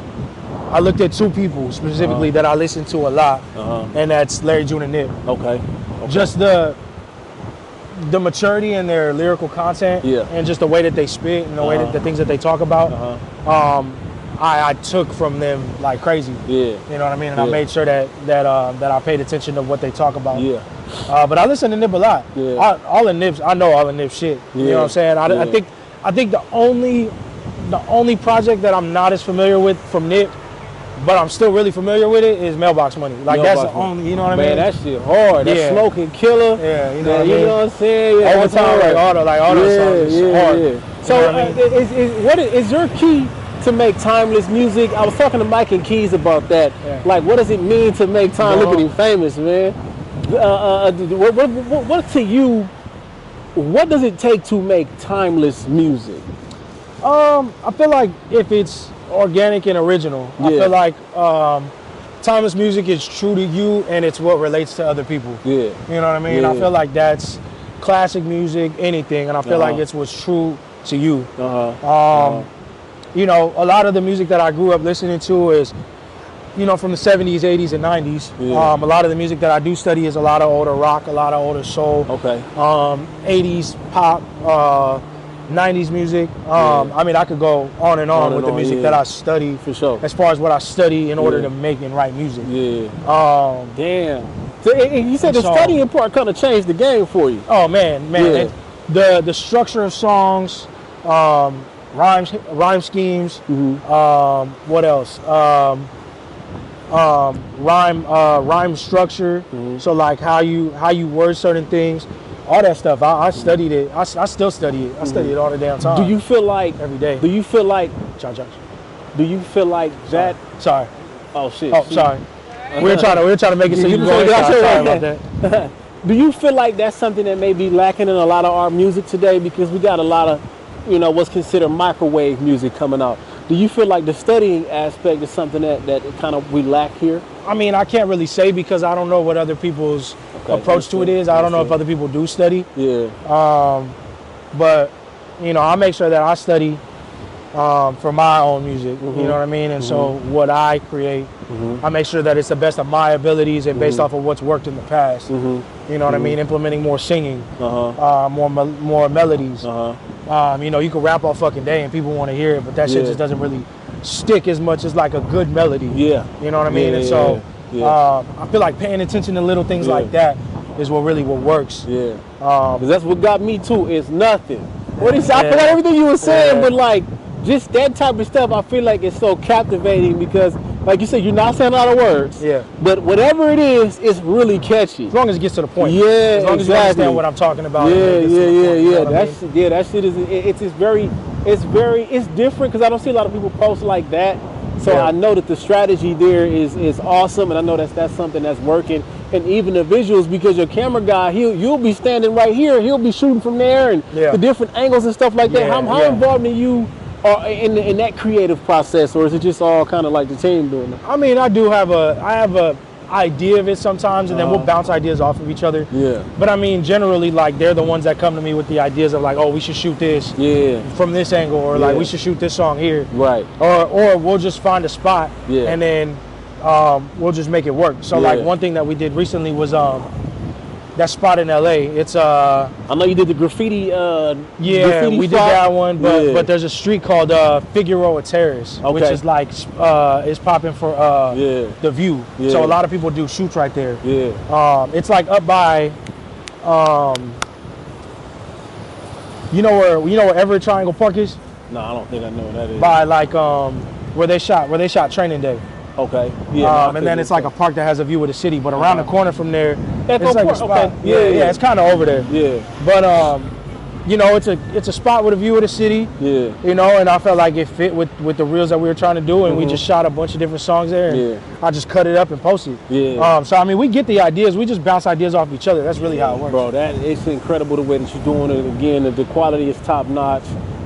S1: I looked at two people specifically that I listen to a lot, and that's Larry June and Nip. Okay. Just the maturity in their lyrical content, and just the way that they spit and the way that the things that they talk about, I took from them like crazy. You know what I mean? And I made sure that I paid attention to what they talk about. But I listen to Nip a lot. I know all the Nip shit. You know what I'm saying? I think the only project that I'm not as familiar with from Nip, but I'm still really familiar with it, is Mailbox Money. Like that's the only, you know what I mean?
S2: Man, that shit hard. That Smoking Killer.
S1: You know what I'm saying?
S2: All the time,
S1: all those songs is hard.
S2: So what is your key to make timeless music? I was talking to Mike and Keys about that. Like, what does it mean to make time? Look at him famous, man. What to you? What does it take to make timeless music?
S1: I feel like if it's organic and original, I feel like timeless music is true to you and it's what relates to other people. You know what I mean? I feel like that's classic music, anything, and I feel like it's what's true to you. You know, a lot of the music that I grew up listening to is, you know, from the 70s, 80s, and 90s. A lot of the music that I do study is a lot of older rock, a lot of older soul. 80s pop, 90s music. I mean, I could go on and on with the music that I study. For sure. As far as what I study in order to make and write music.
S2: Damn. So, you said the studying part kind of changed the game for you.
S1: Oh man. The structure of songs, rhyme schemes. What else? Rhyme structure. So like how you word certain things, all that stuff. I studied it. I still study it. I study it all the damn time.
S2: Do you feel like
S1: every day?
S2: Do you feel like Do you feel like that?
S1: Sorry.
S2: Oh shit.
S1: Oh, sorry. We were trying to make it so you can go inside. Sorry about that.
S2: Do you feel like that's something that may be lacking in a lot of our music today? Because we got a lot of, you know, what's considered microwave music coming out. Do you feel like the studying aspect is something that kind of we lack here?
S1: I mean, I can't really say because I don't know what other people's approach to it is. I don't know if other people do study.
S2: Yeah.
S1: But, you know, I make sure that I study for my own music, you know what I mean? And so what I create, I make sure that it's the best of my abilities and based off of what's worked in the past. You know what I mean? Implementing more singing, more melodies. You know, you can rap all fucking day and people want to hear it, but that shit just doesn't really stick as much as like a good melody.
S2: Yeah.
S1: You know what I mean? And so I feel like paying attention to little things like that is what works.
S2: Yeah. 'Cause that's what got me too, is nothing. What is, I forgot everything you were saying, but like, just that type of stuff, I feel like it's so captivating because, like you said, you're not saying a lot of words. Yeah. But whatever it is, it's really catchy.
S1: As long as it gets to the point.
S2: Yeah,
S1: as long as you understand what I'm talking about.
S2: Yeah. That shit is, it's different because I don't see a lot of people post like that. So I know that the strategy there is awesome, and I know that's something that's working. And even the visuals, because your camera guy, you'll be standing right here, he'll be shooting from there, and the different angles and stuff like that. How involved are you in that creative process, or is it just all kind of like the team doing it?
S1: I mean, I have a idea of it sometimes, and then we'll bounce ideas off of each other. Yeah. But I mean, generally, like, they're the ones that come to me with the ideas of like, oh, we should shoot this from this angle, or like we should shoot this song here. Right. Or we'll just find a spot and then we'll just make it work. So like one thing that we did recently was that spot in LA. It's
S2: I know you did the graffiti. Graffiti
S1: we did that one, but there's a street called Figueroa Terrace, which is like is popping for the View. So a lot of people do shoots right there. It's like up by you know where Everett Triangle Park is?
S2: No, I don't think I know what that is.
S1: By like where they shot Training Day.
S2: Okay.
S1: And then it's like a park that has a view of the city, but around the corner from there, it's like a spot. Yeah, it's kind of over there. Yeah. But you know, it's a spot with a view of the city. Yeah. You know, and I felt like it fit with the reels that we were trying to do, and we just shot a bunch of different songs there. And I just cut it up and posted. Yeah. So I mean, we get the ideas, we just bounce ideas off each other. That's really how it works.
S2: Bro, it's incredible the way that you're doing it. Again, the quality is top notch.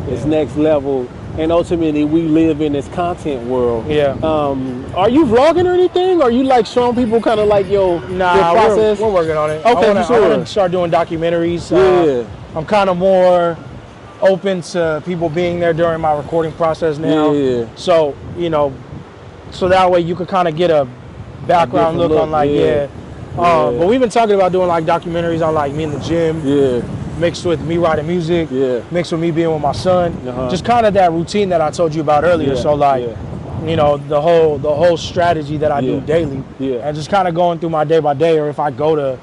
S2: It's next level. And ultimately, we live in this content world. Yeah. Are you vlogging or anything? Or are you like showing people kind of like your process?
S1: We're working on it.
S2: Okay,
S1: I want to start doing documentaries. I'm kind of more open to people being there during my recording process now. So, you know, so that way you could kind of get a background look on like, but we've been talking about doing like documentaries on like me in the gym. Mixed with me writing music, mixed with me being with my son, just kind of that routine that I told you about earlier. So like, you know, the whole strategy that I do daily, and just kind of going through my day by day, or if I go to,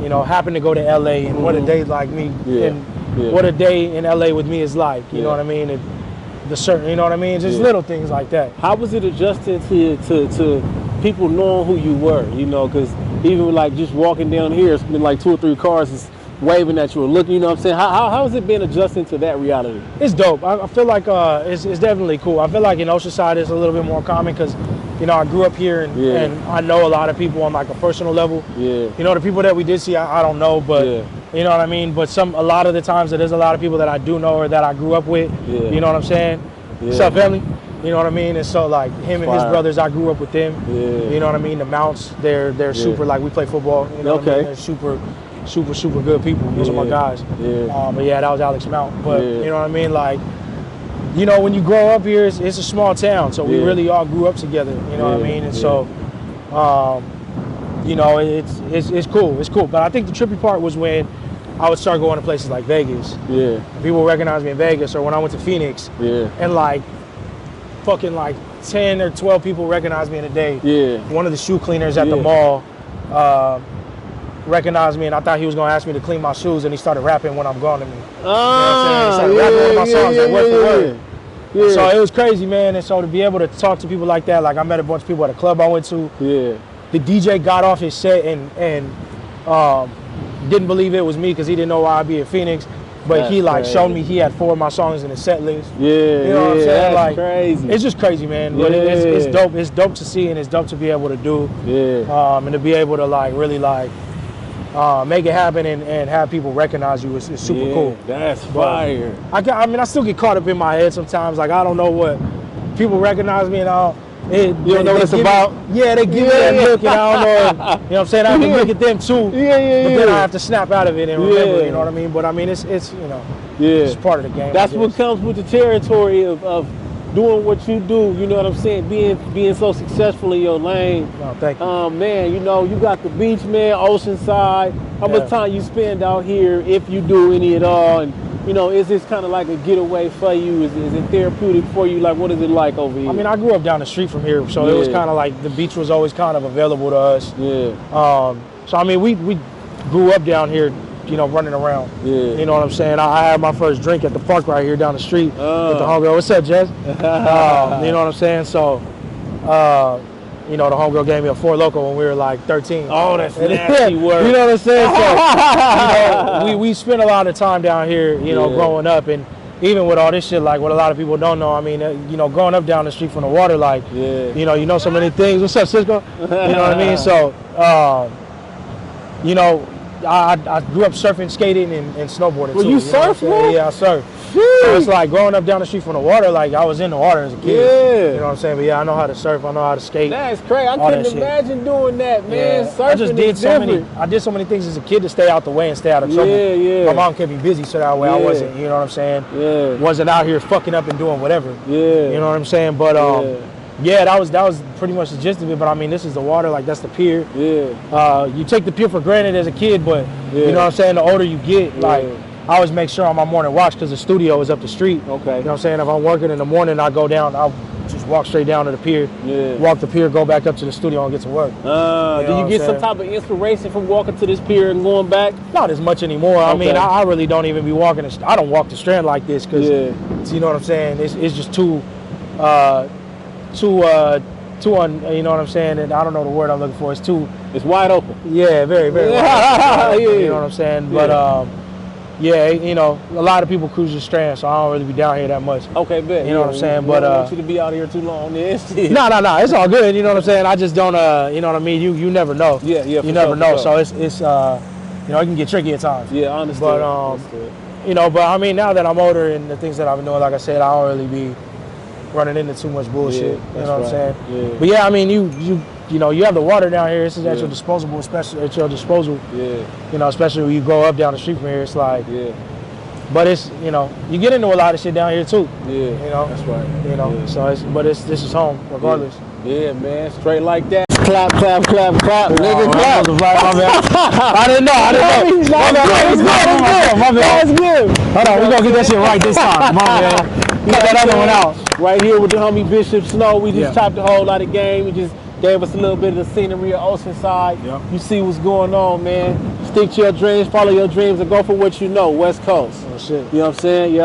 S1: you know, happen to go to LA and what a day like me, and what a day in LA with me is like, you know what I mean, and the certain, you know what I mean, just little things like that.
S2: How was it adjusting to people knowing who you were, you know, because even like just walking down here, it's been like 2 or 3 cars waving at you or looking, you know what I'm saying? How has it been adjusting to that reality?
S1: It's dope. I feel like it's definitely cool. I feel like in Oceanside it's a little bit more common because, you know, I grew up here and I know a lot of people on like a personal level. You know, the people that we did see, I don't know, but you know what I mean? But a lot of the times there's a lot of people that I do know or that I grew up with. You know what I'm saying? What's up, family? You know what I mean? And so like him and his brothers, I grew up with them. You know what I mean? The Mounts, they're super, like we play football. You know what I mean? They're super good people. Those are my guys. But yeah, that was Alex Mount. But you know what I mean? Like, you know, when you grow up here, it's a small town, so we really all grew up together. You know what I mean? And so, you know, it's cool. It's cool. But I think the trippy part was when I would start going to places like Vegas. People recognize me in Vegas, or when I went to Phoenix. And like, fucking like 10 or 12 people recognized me in a day. One of the shoe cleaners at the mall recognized me, and I thought he was gonna ask me to clean my shoes, and he started rapping When I'm Gone to Me. You know what I'm saying? He started rapping one of my songs, like word for word. So it was crazy, man. And so to be able to talk to people like that, like I met a bunch of people at a club I went to. The DJ got off his set and didn't believe it was me because he didn't know why I'd be in Phoenix. But he like showed me he had 4 of my songs in his set list. You know what I'm saying?
S2: That's
S1: like
S2: crazy.
S1: It's just crazy, man. But it's dope. It's dope to see, and it's dope to be able to do. And to be able to like really like make it happen and have people recognize you is super cool.
S2: That's fire.
S1: I mean, I still get caught up in my head sometimes. Like, I don't know what people recognize me and all.
S2: You don't know what it's about?
S1: Yeah, they give me that look, and I don't know. You know what I'm saying? I have to look at them too. But then I have to snap out of it and remember. You know what I mean? But I mean, it's you know, it's part of the game.
S2: That's what comes with the territory of doing what you do. You know what I'm saying? Being so successful in your lane.
S1: No, thank you.
S2: Man, you know, you got the beach, man, Oceanside. How much time you spend out here, if you do any at all? And you know, is this kind of like a getaway for you? Is it therapeutic for you? Like, what is it like over here?
S1: I mean, I grew up down the street from here, so it was kind of like the beach was always kind of available to us. So I mean, we grew up down here, you know, running around. You know what I'm saying? I had my first drink at the park right here down the street with the homegirl. What's up, Jess? You know what I'm saying? So, you know, the homegirl gave me a 4 Loko when we were like 13.
S2: Oh, that's nasty work.
S1: You know what I'm saying? So, you know, we spent a lot of time down here, you know, growing up, and even with all this shit, like what a lot of people don't know. I mean, you know, growing up down the street from the water, like, you know so many things. What's up, Cisco? You know what I mean? So, you know, I grew up surfing, skating, and snowboarding.
S2: Well,
S1: too,
S2: you surf, bro?
S1: Yeah, I surf. So it's like growing up down the street from the water, like I was in the water as a kid. You know what I'm saying? But yeah, I know how to surf, I know how to skate.
S2: That's crazy. I couldn't imagine doing that, man. Surfing
S1: I just did so many things as a kid to stay out the way and stay out of trouble. My mom kept me busy so that way I wasn't, you know what I'm saying? Wasn't out here fucking up and doing whatever. You know what I'm saying? But yeah, that was pretty much the gist of it. But I mean, this is the water, like that's the pier. You take the pier for granted as a kid, but you know what I'm saying? The older you get, like I always make sure on my morning walks, because the studio is up the street. You know what I'm saying? If I'm working in the morning, I go down, I'll just walk straight down to the pier, walk the pier, go back up to the studio and get to work.
S2: Do you get some type of inspiration from walking to this pier and going back?
S1: Not as much anymore. I mean, I really don't even be walking. I don't walk the Strand like this because, you know what I'm saying? It's just too you know what I'm saying? And I don't know the word I'm looking for.
S2: It's wide open.
S1: Yeah, very, very wide open. You know what I'm saying? But yeah, you know, a lot of people cruise the Strand, so I don't really be down here that much.
S2: Okay, bet.
S1: You know what I'm saying?
S2: But I don't want you to be out here too long.
S1: No, it's all good. You know what I'm saying? I just don't. You know what I mean? You never know. You never know. So it's you know, it can get tricky at times.
S2: Yeah, I understand.
S1: But you know, but I mean, now that I'm older and the things that I've been doing, like I said, I don't really be running into too much bullshit. You know what I'm saying? But yeah, I mean, you know, you have the water down here. This is at your disposal, especially at your disposal. You know, especially when you go up down the street from here, it's like. But it's, you know, you get into a lot of shit down here too. You know.
S2: That's right.
S1: You know. So this is home regardless.
S2: Yeah, man. Straight like that. Clap, clap, clap, clap. Nigga, clap.
S1: I didn't know. My bad. That was good. Hold on, we're gonna get that shit right this time. My bad. Cut that other one out.
S2: Right here with the homie Bishop Snow. We just chopped a whole lot of game. We just gave us a little bit of the scenery of Oceanside. You see what's going on, man. Stick to your dreams, follow your dreams, and go for what you know. West Coast.
S1: Oh, shit.
S2: You know what I'm saying? Yeah.